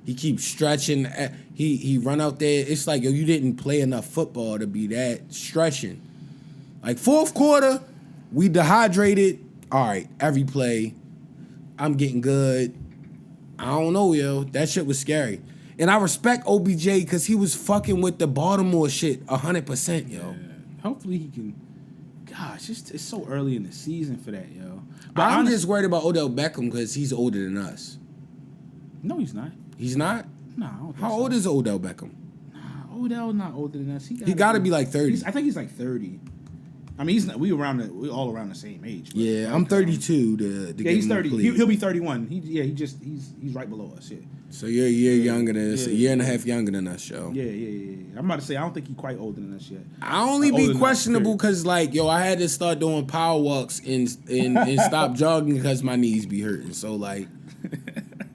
he keeps stretching. He run out there. It's like, yo, you didn't play enough football to be that stretching. Like fourth quarter, we dehydrated. All right, every play, I'm getting good. I don't know, yo. That shit was scary. And I respect OBJ because he was fucking with the Baltimore shit 100%, yo. Yeah. Hopefully he can. Gosh, it's so early in the season for that, yo. But I'm just worried about Odell Beckham because he's older than us. No, he's not. He's not? No, I don't think How so. old is Odell Beckham? Odell's not older than us. He got to be like 30. I think he's like 30. I mean, he's not, we all around the same age. But Yeah, I'm 32 to yeah, he's give him a 30. plea. He'll be 31. He's right below us. Yeah. So you're a year younger than us, Yeah. a year and a half younger than us, yo. Yeah. I'm about to say I don't think he's quite older than us yet. I only Older be than us, questionable period. because, like, yo, I had to start doing power walks and stop jogging because my knees be hurting. So, like,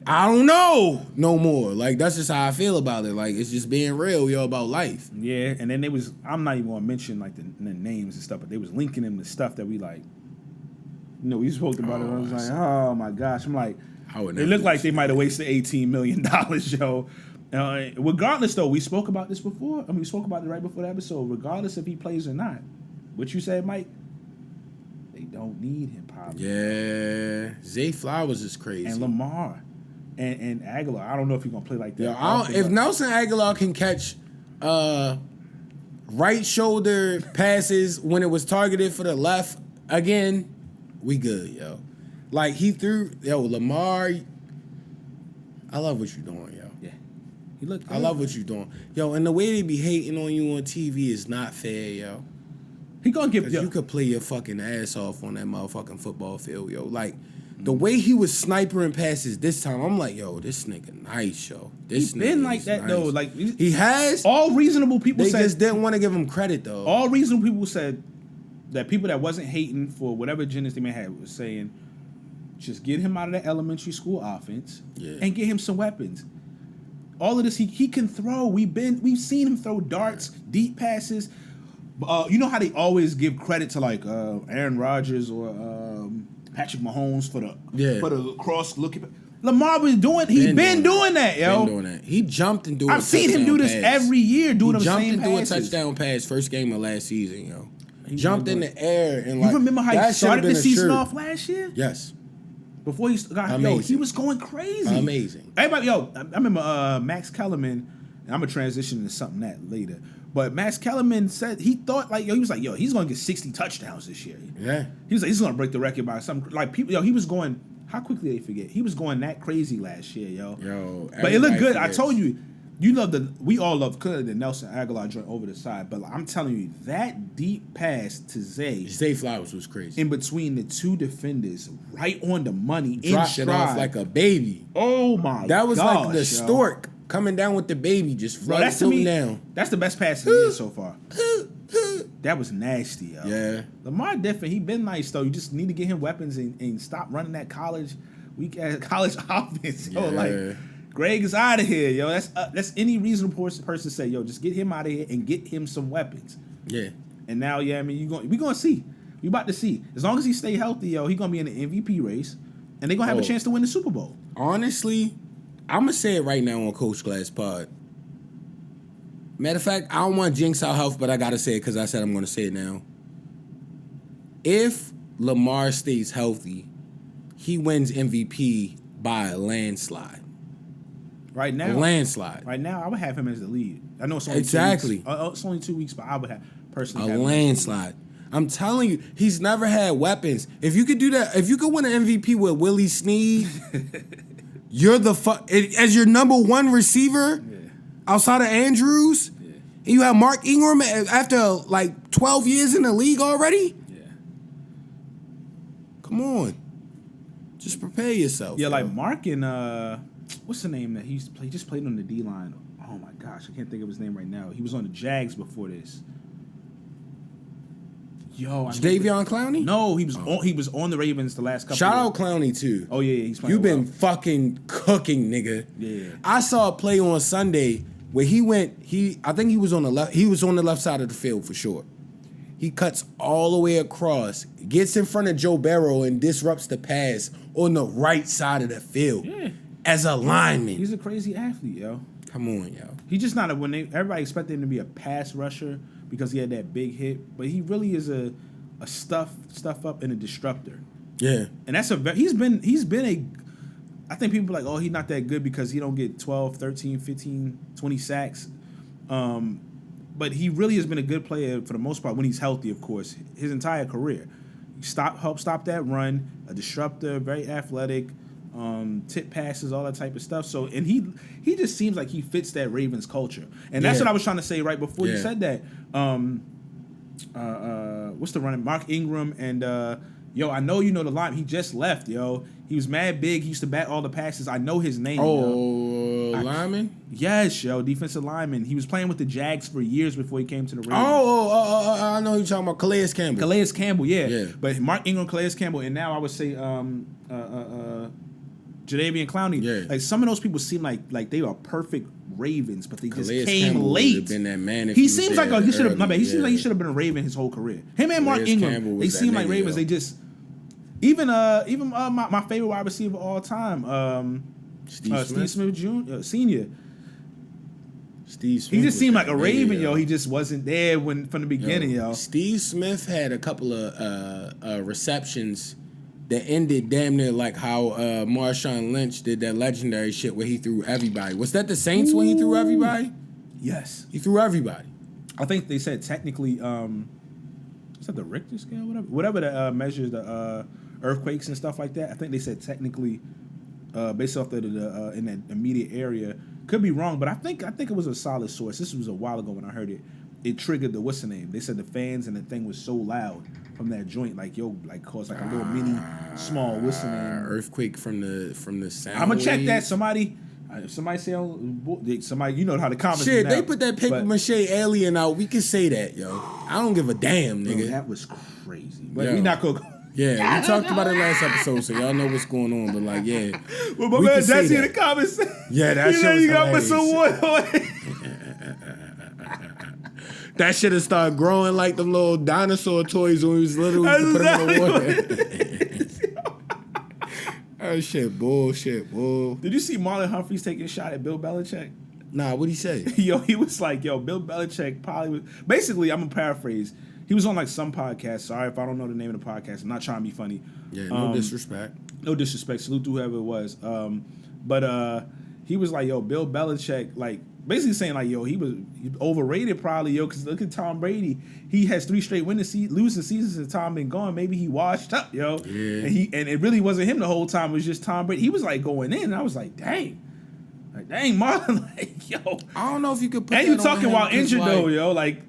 I don't know no more. Like, that's just how I feel about it. Like, it's just being real, yo, about life. Yeah, and then I'm not even gonna mention like the names and stuff, but they was linking them to stuff that we like. You know, we spoke about it. I was like, oh my gosh. I'm like, I would it never looked like do they might have wasted $18 million, yo. Regardless, though, we spoke about this before. I mean, we spoke about it right before the episode. Regardless if he plays or not, what you said, Mike, they don't need him, probably. Yeah. Zay Flowers is crazy. And Lamar and Aguilar. I don't know if he's gonna play like that. Yo, if Nelson Aguilar can catch right shoulder passes when it was targeted for the left again, we good, yo. Like he threw, yo, Lamar. I love what you're doing, yo. yeah, he looked good. I love what you're doing, yo. And the way they be hating on you on TV is not fair, yo. He gonna give. Cause Yo, you could play your fucking ass off on that motherfucking football field, yo. Like the way he was snipering passes this time, I'm like, yo, this nigga nice, yo. This he's been nigga like is that nice. though. Like He has. all reasonable people They said. just didn't want to give him credit though. All reasonable people said that people that wasn't hating for whatever agendas they may have was saying, just get him out of the elementary school offense and get him some weapons. All of this, he can throw. We've seen him throw darts, deep passes. You know how they always give credit to like Aaron Rodgers or Patrick Mahomes for the cross looking. Lamar was doing. He's been doing that, yo. Been doing that. He jumped and do. I've seen him do this every year, doing the jumped same and do a passes. touchdown pass first game of last season, yo. Jumped in the air and like. You remember how he that started should've the been a season shirt. off last year? Yes. Before he got Amazing. he was going crazy. Amazing. Everybody, I remember Max Kellerman, and I'm gonna transition into something that later. But Max Kellerman said he thought like, he was like, he's gonna get 60 touchdowns this year. Yeah. He was like, he's gonna break the record by some like people. He was going. How quickly they forget? He was going that crazy last year, yo. But it looked good. I told you. We all love the Nelson Aguilar joint over the side, but I'm telling you, that deep pass to Zay Flowers was crazy. in between the two defenders, right on the money, Dropped in it off stride. like a baby. Oh my! That was like the gosh, yo. stork coming down with the baby, just Bro, that's to me. floating down. That's the best pass of the year so far. That was nasty, yo. Yeah. Lamar different. He been nice though. You just need to get him weapons and stop running that college offense. Yo, Yeah. like Greg is out of here, yo. That's any reasonable person say, yo, just get him out of here and get him some weapons. Yeah. And now, we gonna see. We about to see. As long as he stay healthy, yo, he gonna be in the MVP race, and they gonna have a chance to win the Super Bowl. Honestly, I'm gonna say it right now on Coach Glass Pod. Matter of fact, I don't want to jinx our health, but I gotta say it because I said I'm gonna say it now. If Lamar stays healthy, he wins MVP by a landslide. Right now, A landslide. Right now, I would have him as the lead. I know it's only 2 Exactly. weeks. It's only 2 weeks, but I would have personally A have him as the landslide. I'm telling you, he's never had weapons. If you could do that, if you could win an MVP with Willie Snead, you're as your number one receiver outside of Andrews, and you have Mark Ingram after like 12 years in the league already. Yeah. Come on, just prepare yourself. Yeah, yo. like Mark and what's the name that he used to play? He just played on the D line. Oh my gosh, I can't think of his name right now. He was on the Jags before this. Yo, Davion Clowney. No, he was on the Ravens the last couple. Shout years. out Clowney too. Oh yeah, he's playing. You've been well. fucking cooking, nigga. Yeah. I saw a play on Sunday where he went. I think he was on the left. He was on the left side of the field for sure. He cuts all the way across, gets in front of Joe Burrow and disrupts the pass on the right side of the field as a lineman. He's a crazy athlete, yo. Come on, yo. He's just not everybody expected him to be a pass rusher because he had that big hit, but he really is a stuff up and a disruptor. Yeah. And that's he's been a I think people are like, oh, he's not that good because he don't get 12, 13, 15, 20 sacks. But he really has been a good player for the most part when he's healthy, of course, his entire career. Help stop that run, a disruptor, very athletic, tip passes, all that type of stuff. So, and he just seems like he fits that Ravens culture. And that's what I was trying to say right before you said that. What's the running? Mark Ingram and yo, I know you know the line. He just left, yo. He was mad big. He used to bat all the passes. I know his name. Lineman? Yes, yo, defensive lineman. He was playing with the Jags for years before he came to the Ravens. I know you're talking about Calais Campbell. Calais Campbell, yeah. But Mark Ingram, Calais Campbell, and now I would say Jadeveon Clowney. Yeah. Like some of those people seem like they are perfect Ravens, but they just Calais came Campbell late. Would have been that man if he seems like he should have. My early, bad. He seems like he should have been a Raven his whole career. Him and Mark Calais Ingram, Campbell they was seem that like nigga, Ravens. yo. They just even my favorite wide receiver of all time, Steve Smith Jr. Senior. Steve Smith He just seemed like a that nigga, Raven, yo. He just wasn't there from the beginning, yo. Steve Smith had a couple of receptions that ended damn near like how Marshawn Lynch did that legendary shit where he threw everybody. Was that the Saints when he threw everybody? Yes. He threw everybody. I think they said technically, is that the Richter scale? Whatever that measures the earthquakes and stuff like that. I think they said technically, based off the in that immediate area. Could be wrong, but I think it was a solid source. This was a while ago when I heard it. It triggered the what's the name? They said the fans and the thing was so loud from that joint, like caused like a little mini small what's the name? Earthquake from the sound. I'm gonna check waves. that. Somebody say somebody, you know how the comments. Shit, now, they put that paper mache alien out. We can say that, yo. I don't give a damn, nigga. Bro, that was crazy. But Yo. we not gonna. Yeah, we talked about it last episode, so y'all know what's going on. But like, yeah, Well, my we man can say Jesse in the that. comments. Yeah, that shit was you got put hilarious. some water on it. That shit have started growing like them little dinosaur toys when we was little. We used to put them in the water. That shit bullshit, bull. Did you see Marlon Humphreys taking a shot at Bill Belichick? Nah, what'd he say? Yo, he was like, yo, Bill Belichick probably was. Basically, I'm going to paraphrase. He was on like some podcast. Sorry if I don't know the name of the podcast. I'm not trying to be funny. Yeah, no disrespect. No disrespect. Salute to whoever it was. But he was like, yo, Bill Belichick, like, basically saying like, yo, he overrated probably, yo, because look at Tom Brady. He has 3 straight losing seasons since Tom been gone. Maybe he washed up, yo. Yeah. And it really wasn't him the whole time. It was just Tom Brady. He was like going in. And I was like, dang. Like, dang, Marlon. Like, yo. I don't know if you could put And that you talking on him, while 'cause, injured, like, though, yo. Like.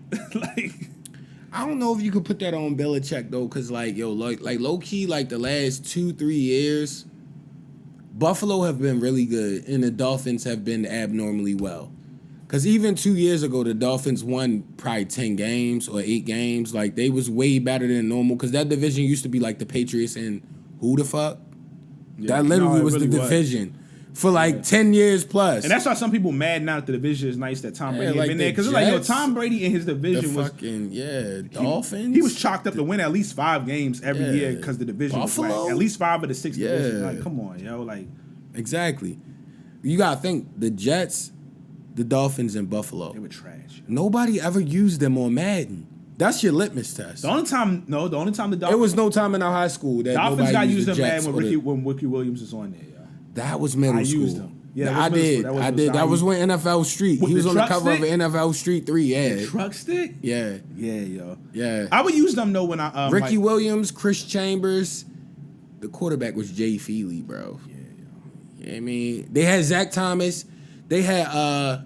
I don't know if you could put that on Belichick though, because like low key, like the last 2-3 years, Buffalo have been really good, and the Dolphins have been abnormally well. Because even 2 years ago, the Dolphins won probably 10 games or 8 games. Like they was way better than normal. Because that division used to be like the Patriots and who the fuck? Yeah, That literally it was really the division for like 10 years plus. And that's why some people mad now that the division is nice that Tom Brady like been the there. Because it's like, yo, Jets, Tom Brady in his division the was. fucking, Dolphins. He was chalked up to win at least 5 games every Yeah. year because the division was Buffalo? like at least 5 of the 6 divisions. Yeah. Like, come on, yo. Like, Exactly. You gotta think the Jets, the Dolphins, and Buffalo. they were trash. Nobody ever used them on Madden. That's your litmus test. The only time the Dolphins. It was no time in our high school that Dolphins nobody got used used the them Jets man or the- when Ricky Williams was on there, yo. That was middle I school. used them. Yeah, that I was middle did. school. That was I middle did. school. That was when NFL Street. With He was the on the truck cover stick? of NFL Street 3. Yeah. Truck stick? Yeah. Yeah, yo. Yeah. I would use them though when I Ricky like, Williams, Chris Chambers. The quarterback was Jay Feely, bro. Yeah, yo. You know what I mean? They had Zach Thomas. They had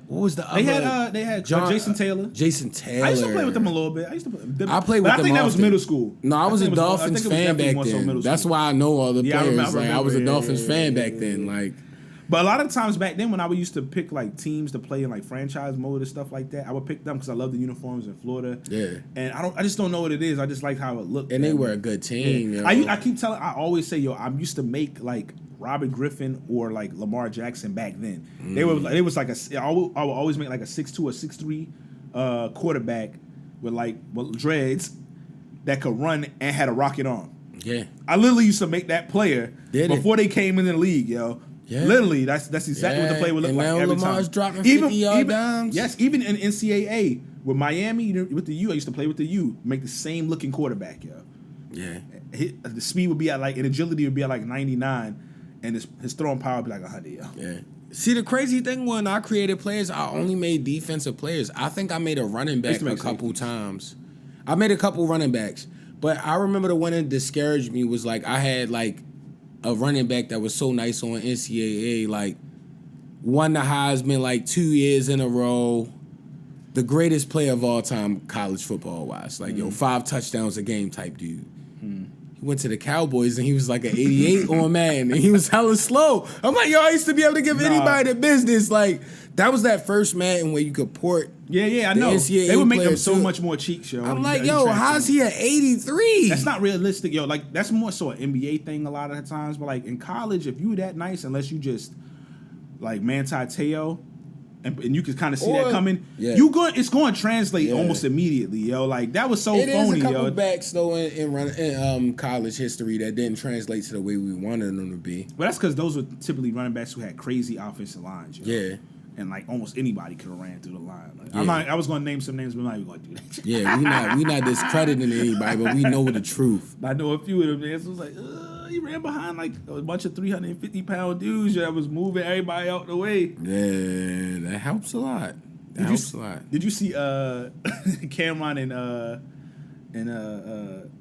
what was the other? They had Jason Taylor. Jason Taylor. I used to play with them a little bit. I played with But them. I think that was often. middle school. No, I was a think it Dolphins I think it was fan definitely back more so then. middle That's school. why I know all the Yeah, I players. remember, Like, I was a yeah, Dolphins yeah, fan yeah, back yeah, then. yeah. Like, But a lot of times back then when I used to pick like teams to play in like franchise mode and stuff like that, I would pick them because I love the uniforms in Florida. Yeah. And I just don't know what it is. I just like how it looked. and they were a good team. Yeah. You know? I keep telling. I always say, yo, I'm used to make like Robert Griffin or like Lamar Jackson back then. They were. It was like I would always make like a 6'2" or 6'3" quarterback with dreads, that could run and had a rocket arm. Yeah. I literally used to make that player before they came in the league, yo. Yeah. Literally, that's exactly what the play would look like every Lamar's time. Dropping 50-yard dimes. Yes, even in NCAA with Miami, with the U, I used to play with the U, make the same looking quarterback, yo. Yeah. The speed would be at and agility would be at 99, and his throwing power would be 100, yo. Yeah. See, the crazy thing when I created players, I only made defensive players. I think I made a running back a couple times. I made a couple running backs, but I remember the one that discouraged me was I had a running back that was so nice on NCAA, won the Heisman 2 years in a row. The greatest player of all time, college football wise. 5 touchdowns a game type dude. He went to the Cowboys and he was an 88 on Madden and he was hella slow. I'm I used to be able to give anybody the business. That was that first Madden where you could port. Yeah, I know. NCAA they would make them players so much more cheap, yo. I'm how's he at 83? That's not realistic, yo. That's more so an NBA thing a lot of the times. But in college, if you were that nice, unless you just Manti Te'o, and you can kind of see that coming, it's going to translate almost immediately, yo. That was so phony, yo. There's a couple backs though in college history that didn't translate to the way we wanted them to be. But that's because those were typically running backs who had crazy offensive lines, yo. Yeah. And almost anybody could have ran through the line. I was going to name some names, but I'm not even going to do that. Yeah, we not discrediting anybody, but we know the truth. I know a few of them. It was he ran behind a bunch of 350-pound dudes that was moving everybody out the way. Yeah, that helps a lot. Did you see Cameron and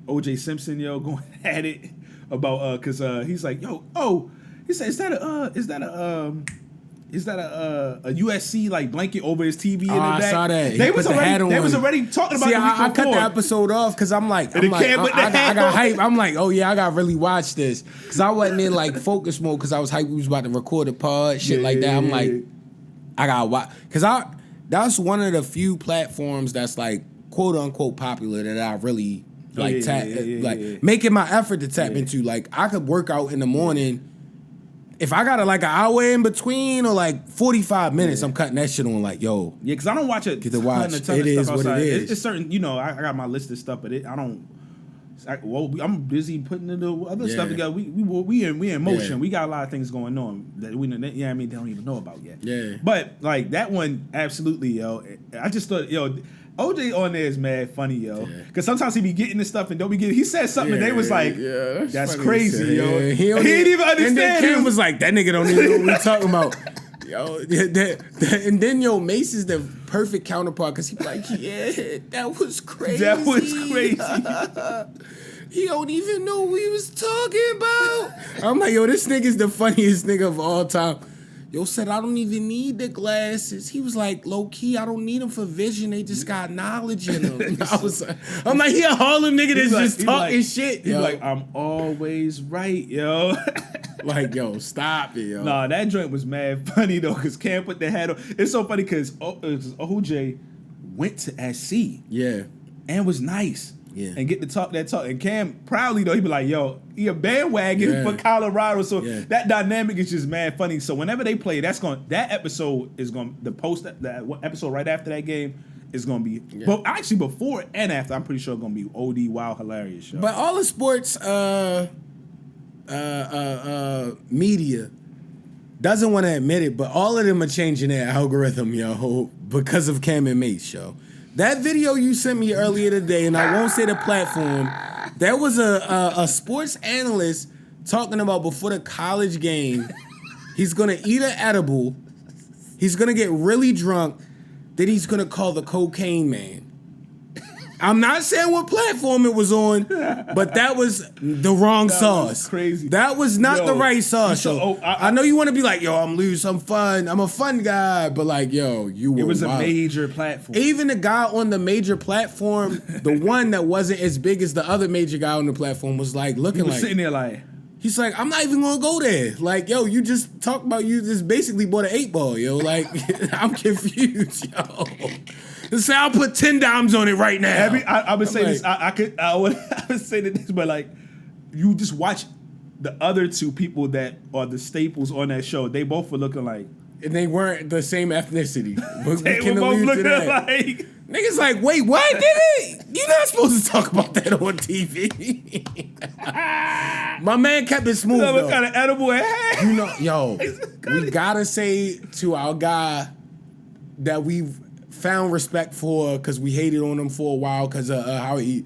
OJ Simpson, yo, going at it about because he's he said is that a USC USC blanket over his TV in the back? I saw that. They was already talking about it. I cut the episode off because I got hype. I'm oh yeah, I got really watch this because I wasn't in focus mode because I was hyped. We was about to record a pod, shit like that. I'm I gotta watch because that's one of the few platforms that's quote unquote popular that I really making my effort to tap into. I could work out in the morning. If I got an hour in between or 45 minutes, I'm cutting that shit on Yeah, because I don't watch it. Get to watch. It is what it is. It's certain, I got my list of stuff, but I'm busy putting the other stuff together. We in motion. Yeah. We got a lot of things going on that they don't even know about yet. Yeah. But that one, absolutely, yo. I just thought, yo, OJ on there is mad funny, yo. Because sometimes he be getting this stuff and don't be getting. He said something and they was that's crazy, yo. Yeah. He didn't even understand. And then Cam was that nigga don't even know what we talking about. Yo, and then Mace is the perfect counterpart because he be yeah, that was crazy. That was crazy. He don't even know what we was talking about. I'm this nigga's the funniest nigga of all time. Yo said, I don't even need the glasses. He was low key, I don't need them for vision. They just got knowledge in them. I'm he a Harlem nigga that's just talking shit. He's I'm always right, yo. Yo, stop it, yo. Nah, that joint was mad funny though, because Cam put the hat on. It's so funny because OJ went to SC. Yeah. And was nice. Yeah. And get to talk that talk. And Cam proudly though, he be yo, he a bandwagon for Colorado. So that dynamic is just mad funny. So whenever they play, that episode is going the episode right after that game is gonna be but actually before and after, I'm pretty sure it's gonna be OD wild hilarious show. But all the sports media doesn't want to admit it, but all of them are changing their algorithm, yo, because of Cam and Mace show. That video you sent me earlier today, and I won't say the platform, there was a sports analyst talking about before the college game, he's going to eat an edible, he's going to get really drunk, then he's going to call the cocaine man. I'm not saying what platform it was on, but that was the wrong sauce. Was crazy. That was not the right sauce. So, I know you want to be yo, I'm loose, I'm fun, I'm a fun guy, but yo, you were It was wild. A major platform. Even the guy on the major platform, the one that wasn't as big as the other major guy on the platform was looking he was sitting there he's I'm not even gonna go there. Yo, you just talked about you just basically bought an 8-ball, yo. I'm confused, yo. Say I'll put 10 dimes on it right now. I would say this. I would say this, but you just watch the other two people that are the staples on that show. They both were looking and they weren't the same ethnicity. They were both looking Niggas like, wait, what? Did it? You're not supposed to talk about that on TV. My man kept it smooth, What though. kind of edible it had? You know, yo, we gotta say to our guy that we've found respect for because we hated on him for a while because of how he.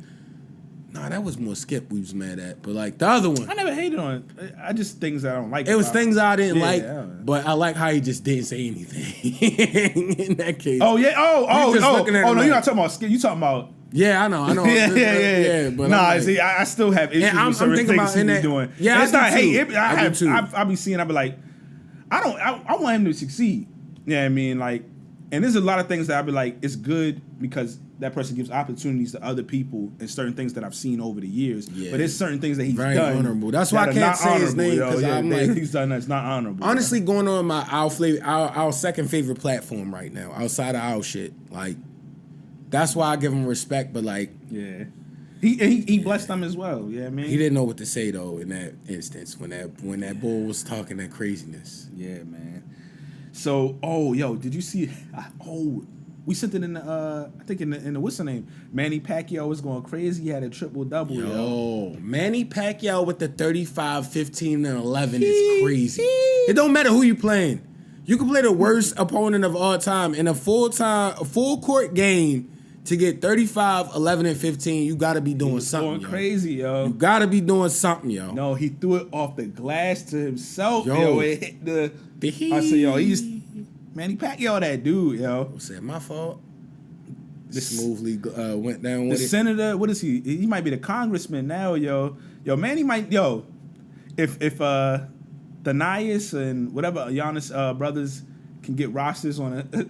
Nah, that was more Skip we was mad at, but like the other one, I never hated on it. I just things I don't like. it was about things I didn't Yeah, like, yeah. but I like how he just didn't say anything in that case. Oh yeah. Oh. just looking at No, him you're like- not talking about skin. You talking about. Yeah, I know. Yeah. But nah, I'm like, see, I still have issues I'm with certain thinking things about he in be that- doing. Yeah, And I it's do not hate. too. I do too. I be seeing. I be like, I want him to succeed. Yeah, I mean, like, and there's a lot of things that I be like, it's good because that person gives opportunities to other people and certain things that I've seen over the years. Yeah. But there's certain things that he's Very done. honorable. That's why that I are can't not say his honorable, name, yo. 'cause Yeah, I'm things like- he's done that's not honorable. honestly, going on our second favorite platform right now, outside of our shit, like that's why I give him respect. But like, yeah. He blessed them as well. Yeah, I mean. he didn't know what to say though in that instance when that bull was talking that craziness. Yeah, man. So, did you see? We sent it in the I think in the what's the name? Manny Pacquiao was going crazy. He had a triple double. Yo. Manny Pacquiao with the 35, 15, and 11 is crazy. It don't matter who you playing. You can play the worst opponent of all time in a full court game to get 35, 11, and 15. You got to be doing something. Going yo. crazy, yo. You got to be doing something, yo. No, he threw it off the glass to himself. Yo. Yo, it hit the. I said, yo, he's Manny Pacquiao, that dude, yo. Was that my fault? Smoothly went down The with it. senator, what is he? He might be the congressman now, yo. Yo, Manny might, yo. If Thanasis and whatever Giannis brothers can get rosters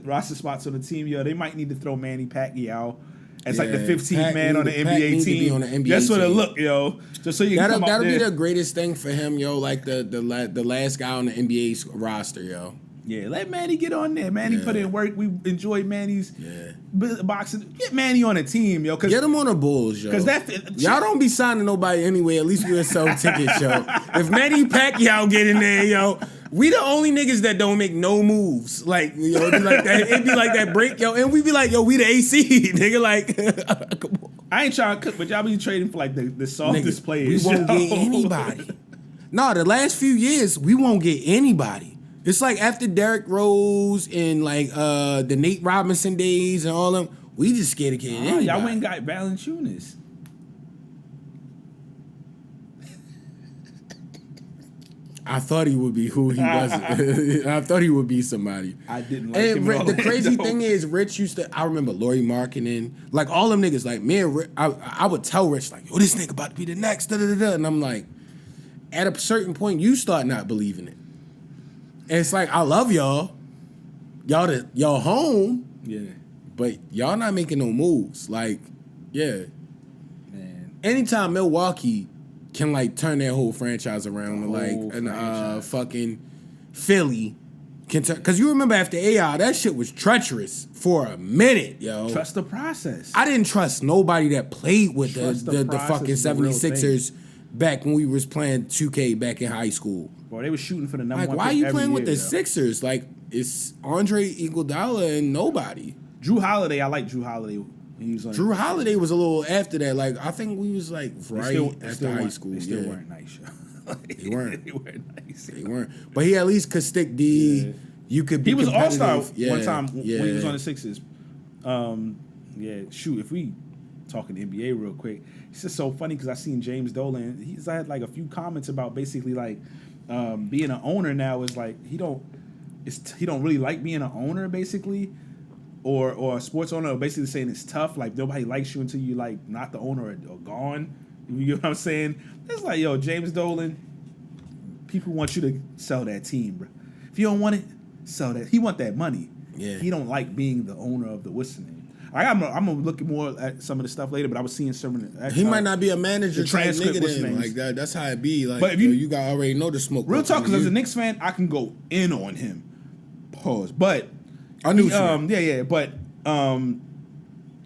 roster spots on the team, yo, they might need to throw Manny Pacquiao as like the Yeah, 15th Pac man on the need- Pac NBA need to be team. on the NBA That's what it team. look, yo. Just so you can come That'll up be there. the greatest thing for him, yo. Like the last guy on the NBA's roster, yo. Yeah, let Manny get on there. Manny Yeah. put in work. We enjoy Manny's Yeah. boxing. Get Manny on the team, yo. Get him on the Bulls, yo. 'Cause y'all don't be signing nobody anyway. At least we'll sell tickets, yo. If Manny Pacquiao get in there, yo, we the only niggas that don't make no moves. Like, yo, it'd be like that. It'd be like that break, yo, and we be like, yo, we the AC, nigga. Like, come on, I ain't trying to cook, but y'all be trading for like the softest nigga. players. We won't yo. get anybody. No, the last few years we won't get anybody. It's like after Derrick Rose and like the Nate Robinson days and all them, we just scared of getting anybody. Y'all went and got Valanciunas. I thought he would be who he wasn't. I thought he would be somebody. I didn't like And him in the crazy Orlando. thing is, Rich used to. I remember Laurie Markkinen, like all them niggas. Like me and Rich, I would tell Rich like, "Yo, this nigga about to be the next." Da, da, da, da. And I'm like, at a certain point, you start not believing it. And it's like, I love y'all. Y'all home, Yeah, but y'all not making no moves. Like, yeah. man. Anytime Milwaukee can like turn their whole franchise around, Whole and franchise. fucking Philly can turn, because you remember after AI, that shit was treacherous for a minute, yo. Trust the process. I didn't trust nobody that played with Trust the the fucking process is the real 76ers back when we was playing 2K back in high school. Bro, they were shooting for the number Like, one. why are pick you every playing with year, the yo. Sixers? Like, it's Andre Iguodala and nobody. Drew Holiday, I like Drew Holiday. When he was on Drew Holiday was a little after that. Like, I think we was like They right still after high weren't- school. They still yeah. weren't nice, yo. They weren't. They weren't nice. They weren't. But he at least could stick D. Yeah. You could be He was All Star competitive. one time when he was yeah. on the Sixers. Yeah, shoot. If we talking NBA real quick, it's just so funny because I seen James Dolan. He's had like a few comments about basically like being an owner now is like he don't really like being an owner basically, or a sports owner. Or basically saying it's tough. Like nobody likes you until you like not the owner or gone. You know what I'm saying? It's like, yo, James Dolan. People want you to sell that team, bro. If you don't want it, sell that. He want that money. Yeah. He don't like being the owner of the what's the name. I'm gonna look more at some of the stuff later, but I was seeing some of the. He might not be a manager the type transcript, nigga what's the then. names? Like that. That's how it be. Like, But if yo, you- you got already know the smoke. Real talk, because as a You- Knicks fan, I can go in on him. Pause. But I knew he, what you meant. yeah. But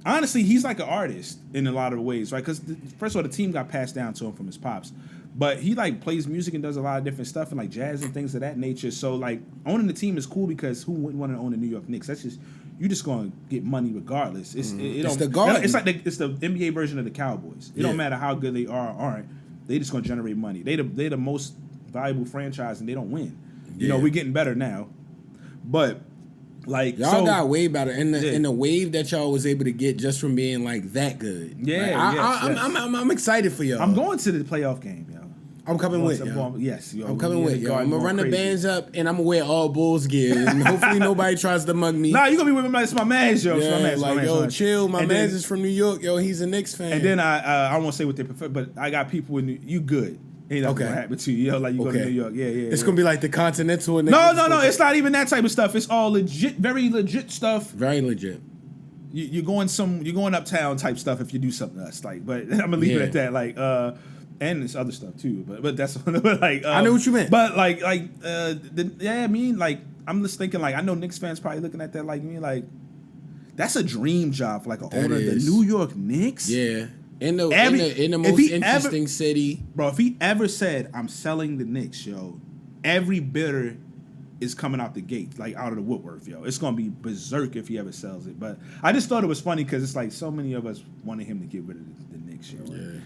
honestly, he's like an artist in a lot of ways, right? Because first of all, the team got passed down to him from his pops. But he like plays music and does a lot of different stuff and like jazz and things of that nature. So like owning the team is cool because who wouldn't want to own the New York Knicks? That's just you just gonna get money regardless. It's It's the Garden. It's like it's the NBA version of the Cowboys. It don't matter how good they are or aren't. They just gonna generate money. They the most valuable franchise and they don't win. You know, we're getting better now, but like y'all got way better in the wave that y'all was able to get just from being like that good. Yeah, like, I'm excited for y'all. I'm going to the playoff game, yo. I'm coming with yo. Yes, yo. I'm coming with yo. I'm gonna run the crazy. bands up and I'm gonna wear all Bulls gear and hopefully nobody tries to mug me. Nah, you gonna be with me. It's my man's, yo. Yeah, It's my man's, yo, chill. My and man's then, is from New York, yo. He's a Knicks fan. And then I won't say what they prefer, but I got people in you good. Ain't nothing gonna happen to you, yo. Like you go to New York, yeah. It's gonna be like the Continental. And no. It's not even that type of stuff. It's all legit, very legit stuff. Very legit. You're going uptown type stuff if you do something else. Like, but I'm gonna leave it at that. Like, and there's other stuff too. But that's like I know what you meant. But I mean, like I'm just thinking like I know Knicks fans probably looking at that like me like that's a dream job for like an owner of the New York Knicks. Yeah. In the most interesting city. Bro, if he ever said, I'm selling the Knicks, yo, every bidder is coming out the gate, like out of the woodwork, yo. It's going to be berserk if he ever sells it. But I just thought it was funny because it's like so many of us wanted him to get rid of the Knicks, yo,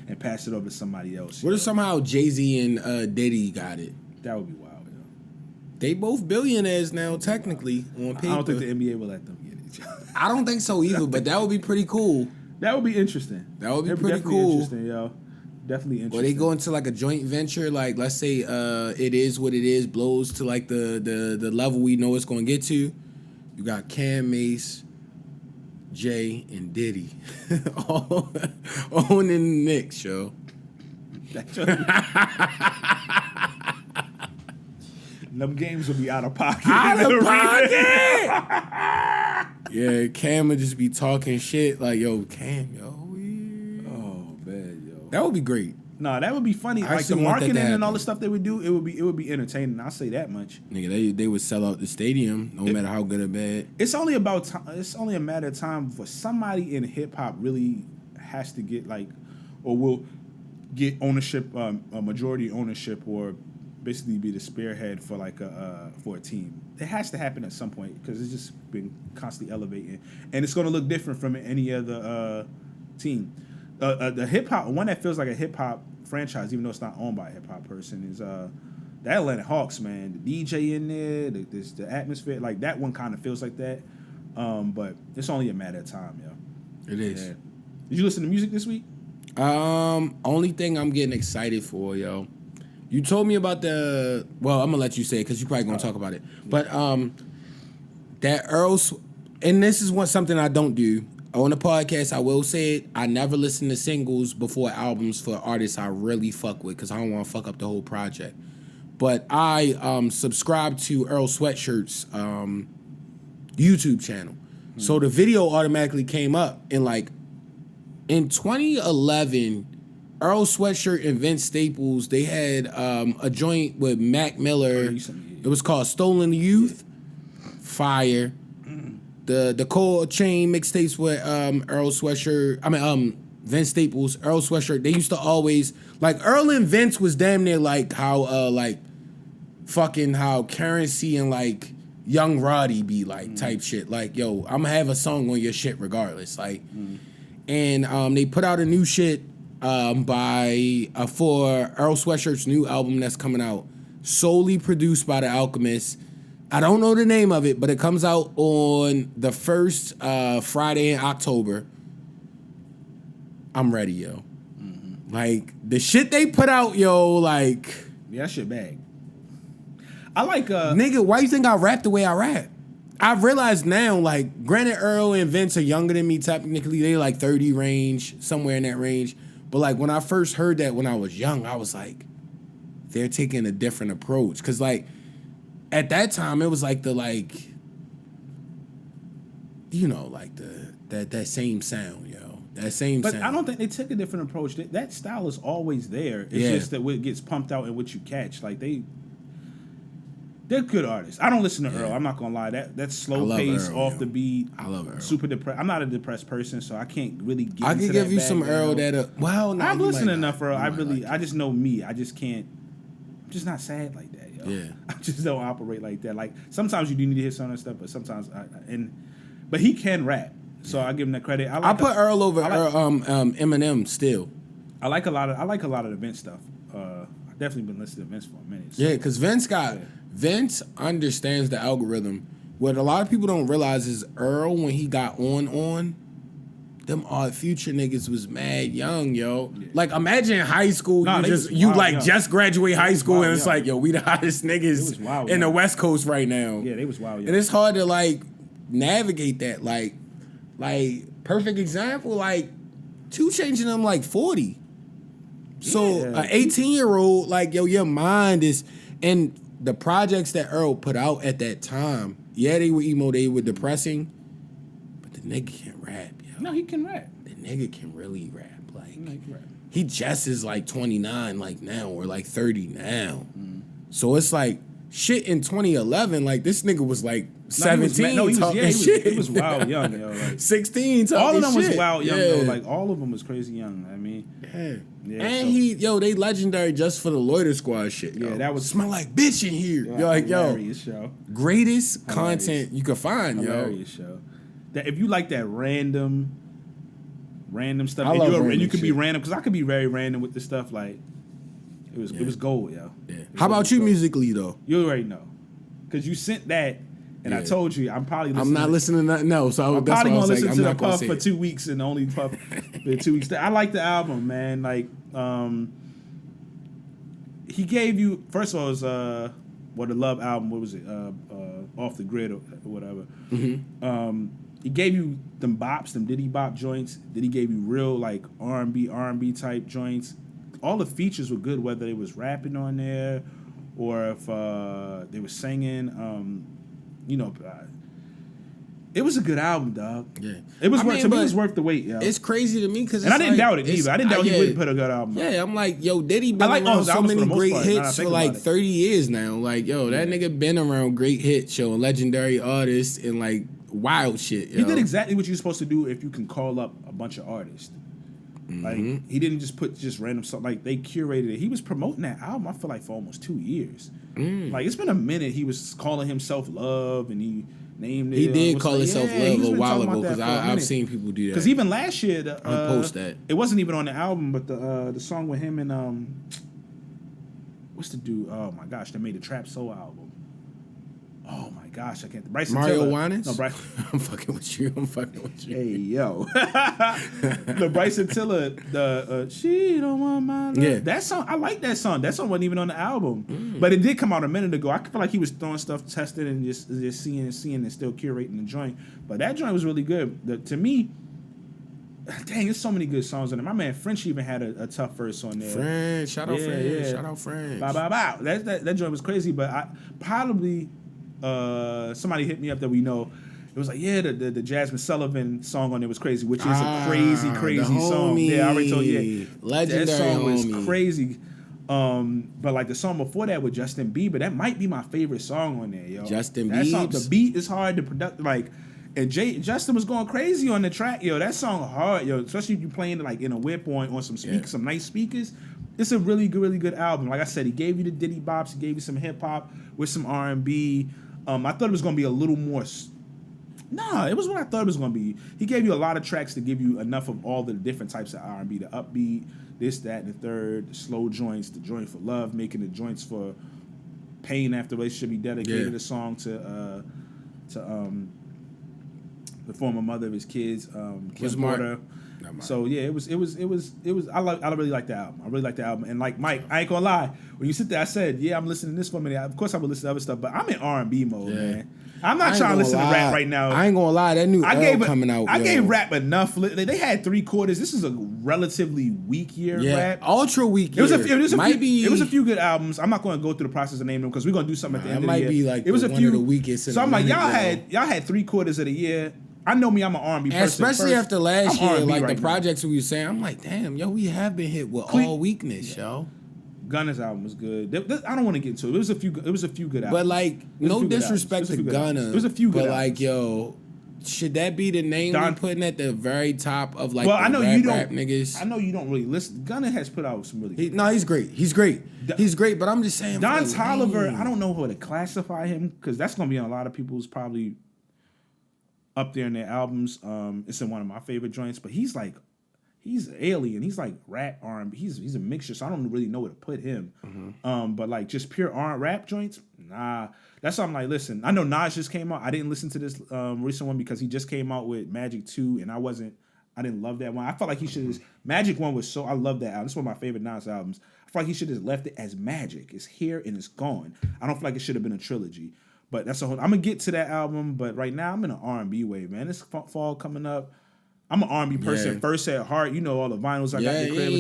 and pass it over to somebody else. What if somehow Jay-Z and Diddy got it? That would be wild, yo. They both billionaires now, technically, on paper. I don't think the NBA will let them get it. I don't think so either, but that would be pretty cool. That would be interesting. That would be pretty cool. Interesting, yo. Definitely interesting. Or they go into like a joint venture, like let's say it is what it is, blows to like the level we know it's gonna get to. You got Cam, Mace, Jay, and Diddy all owning the Knicks, yo. Them games will be out of pocket. Out of pocket! Yeah, Cam would just be talking shit like, yo, Cam, yo. Oh, man, yo. That would be great. Nah, that would be funny. Like the marketing and all the stuff they would do, it would be entertaining. I'll say that much. Nigga, they would sell out the stadium no matter how good or bad. It's only a matter of time for somebody in hip hop really has to get like, or will get ownership, a majority ownership, or basically be the spearhead for like for a team. It has to happen at some point because it's just been constantly elevating, and it's going to look different from any other team. The hip hop one that feels like a hip hop franchise, even though it's not owned by a hip hop person, is the Atlanta Hawks. Man, the DJ in there, the atmosphere, like that one kind of feels like that. But it's only a matter of time, yo. It is. Yeah. Did you listen to music this week? Only thing I'm getting excited for, yo. You told me about well, I'm gonna let you say it because you're probably gonna talk about it. But that and this is something I don't do. On the podcast, I will say it. I never listen to singles before albums for artists I really fuck with because I don't want to fuck up the whole project. But I subscribe to Earl Sweatshirt's YouTube channel. So the video automatically came up. And like in 2011, Earl Sweatshirt and Vince Staples, they had a joint with Mac Miller. It was called Stolen Youth. Fire. The Cold Chain mixtapes with Earl Sweatshirt. Vince Staples, Earl Sweatshirt. They used to always like Earl and Vince was damn near like how how Currency and like Young Roddy be like type shit. Like, yo, I'm gonna have a song on your shit regardless. Like, and they put out a new shit for Earl Sweatshirt's new album that's coming out, solely produced by The Alchemist. I don't know the name of it, but it comes out on the first Friday in October. I'm ready, yo. Like, the shit they put out, yo, like... Yeah, that shit bag. I like... Nigga, why you think I rap the way I rap? I've realized now, like, granted Earl and Vince are younger than me technically. They like 30 range, somewhere in that range. But, like, when I first heard that when I was young, I was like, they're taking a different approach. Because, like... At that time, it was like the like that same sound, yo. That same sound. But I don't think they took a different approach. That style is always there. It's just that what gets pumped out and what you catch. Like they're good artists. I don't listen to Earl. I'm not gonna lie. That's slow pace, off the beat. I love Earl. Super depressed. I'm not a depressed person, so I can't really get. I can give you some Earl that. Well, I've listened enough Earl. I just know me. I just can't. I'm just not sad like that. Yeah, I just don't operate like that. Like sometimes you do need to hear some of that stuff, but sometimes but he can rap. So I give him that credit. I put Earl over Eminem still. I like a lot of the Vince stuff. I've definitely been listening to Vince for a minute. So. Yeah, because Vince understands the algorithm. What a lot of people don't realize is Earl, when he got on, them Odd Future niggas was mad young, yo. Yeah. Like, imagine high school, just graduate high school, and it's young. Like, yo, we the hottest niggas in the West Coast right now. Yeah, they was wild young. And it's hard to, like, navigate that. Like, perfect example, like, 2 Chainz them, like, 40. So, an 18-year-old, like, yo, your mind is... And the projects that Earl put out at that time, yeah, they were emo, they were depressing, but the nigga can rap, yo. No, he can rap. The nigga can really rap. Like, he can rap. He just is like 29 like now, or like 30 now. So it's like, shit in 2011, like this nigga was like 17 talking shit. He was wild young, yo. Like, 16 talking shit. All of them was wild young, though. Like, all of them was crazy young. I mean... Yeah, and they legendary just for the Loiter Squad shit. Yo. Yeah, that was smell like bitch in here. Yeah, Yo, like, hilarious show. Greatest content you could find, hilarious show. That if you like that random stuff, and you can be random, because I could be very random with the stuff. Like it was gold, yo. Yeah. How about you musically though? You already know, because you sent that. And I told you, I'm not listening to nothing else. So I'm probably going to listen to the Puff for 2 weeks and only Puff for 2 weeks. I like the album, man. Like, he gave you, first of all, it was, the Love album, what was it? Off the Grid or whatever. Mm-hmm. He gave you them bops, them Diddy Bop joints. Then he gave you real, like, R&B type joints. All the features were good, whether they was rapping on there or if they were singing. It was a good album, dog. Yeah, it was worth. To me, it was worth the wait. Yo. It's crazy to me because, and I didn't doubt it either. I didn't doubt he wouldn't put a good album. Yeah, I'm like, yo, Diddy been around so many great hits for like 30 years now. Like, yo, that nigga been around great hits, showing legendary artists and like wild shit. Yo. He did exactly what you're supposed to do if you can call up a bunch of artists. Mm-hmm. Like, he didn't just put random stuff. Like, they curated it. He was promoting that album, I feel like, for almost 2 years. Like, it's been a minute. He was calling himself Love, and he named it. He did call himself Love a while ago, because I've seen people do that. Because even last year, post that. It wasn't even on the album, but the song with him and what's the dude? Oh my gosh, that made the Trap Soul album. Oh my gosh, I can't. Bryson Mario Tiller. Winans? No, Bryson. I'm fucking with you. Hey, yo. The Bryson Tiller, She Don't Want My Love. Yeah. That song, I like that song. That song wasn't even on the album. But it did come out a minute ago. I feel like he was throwing stuff, tested, and just seeing and still curating the joint. But that joint was really good. To me, dang, there's so many good songs on it. My man French even had a tough verse on there. French, shout out French. Shout out French. Bow, bow, bow. That joint was crazy, but I probably... somebody hit me up that we know. It was like, yeah, the Jasmine Sullivan song on it was crazy, which is a crazy song. Yeah, I already told you. Legendary that song homie. was crazy. But like the song before that with Justin Bieber, that might be my favorite song on there, yo. Justin Bieber. Song, the beat is hard to product, like, and Justin was going crazy on the track, yo. That song hard, yo. Especially if you playing it like in a whip or on some speakers, some nice speakers. It's a really good album. Like I said, he gave you the Diddy bops, he gave you some hip hop with some R&B. I thought it was going to be a little more... Nah, it was what I thought it was going to be. He gave you a lot of tracks to give you enough of all the different types of R&B. The upbeat, this, that, and the third, the slow joints, the joint for love, making the joints for pain after relationship. He dedicated a song to the former mother of his kids, Kim Porter. So yeah, it was. I really like the album. I really like the album. And like Mike, I ain't gonna lie. When you sit there, I said, yeah, I'm listening to this for a minute. Of course, I would listen to other stuff, but I'm in R&B mode, man. I'm not trying to listen to rap right now. I ain't gonna lie. That new album coming out. I gave rap enough. They had 3 quarters. This is a relatively weak year of rap. Ultra weak year. It was a few good albums. I'm not going to go through the process of naming them because we're going to do something at the end of the year. It might be like one of the weakest. So I'm like, y'all had 3 quarters of the year. I know me, I'm an R&B person. Especially after last year, like right the projects we were saying, I'm like, damn, yo, we have been hit with all weakness, yo. Gunna's album was good. I don't want to get into it. It was a few good albums. But like, no disrespect to Gunna. It was a few good albums. But like, yo, should that be the name we putting at the very top of like I know you don't, rap niggas? I know you don't really listen. Gunna has put out some really good he's great. He's great, but I'm just saying. Don Toliver, I don't know how to classify him because that's going to be on a lot of people's probably up there in their albums. It's in one of my favorite joints, but he's an alien. He's like rap R&B. He's a mixture, so I don't really know where to put him. But like just pure rap joints, nah. That's why I'm like, listen. I know Nas just came out. I didn't listen to this recent one because he just came out with Magic 2, and I didn't love that one. I felt like he should have. Magic 1 was I love that album. It's one of my favorite Nas albums. I feel like he should have left it as Magic. It's here and it's gone. I don't feel like it should have been a trilogy. But that's a whole. I'm gonna get to that album, but right now I'm in an R&B wave, man. This fall coming up. I'm an R&B person first at heart. You know all the vinyls I got in the crib.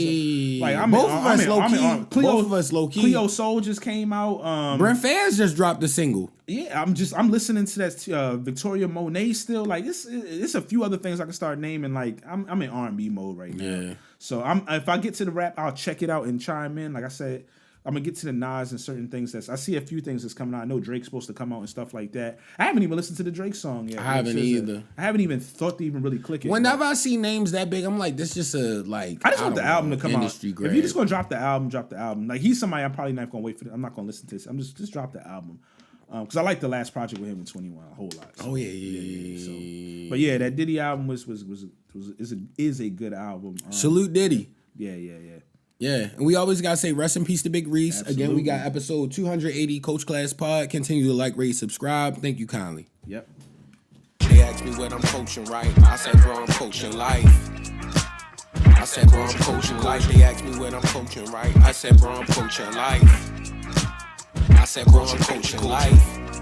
And stuff. Like both of us low key. Cleo Soul just came out. Brent Fayez just dropped a single. Yeah, I'm listening to that Victoria Monet still. Like it's a few other things I can start naming. Like I'm in R&B mode right now. Yeah. So if I get to the rap, I'll check it out and chime in. Like I said, I'm gonna get to the Nas and certain things I see a few things that's coming out. I know Drake's supposed to come out and stuff like that. I haven't even listened to the Drake song yet. I haven't either. I haven't even thought to even really click it. Whenever I see names that big, I'm like, this just a like. I just want the album to come out. Grab. If you're just gonna drop the album. Like he's somebody I'm probably not gonna wait for. I'm not gonna listen to this. I'm just drop the album. Because I like the last project with him in 21 a whole lot. So, yeah. But yeah, that Diddy album is a good album. Salute Diddy. Yeah. And we always gotta say rest in peace to Big Reese. Absolutely. Again, we got episode 280 Coach Class Pod. Continue to like, rate, subscribe. Thank you kindly. Yep. They asked me what I'm coaching, right? I said, bro, I'm coaching life. I said, bro, I'm coaching life. They asked me what I'm coaching, right? I said, bro, I'm coaching life. I said, bro, I'm coaching life.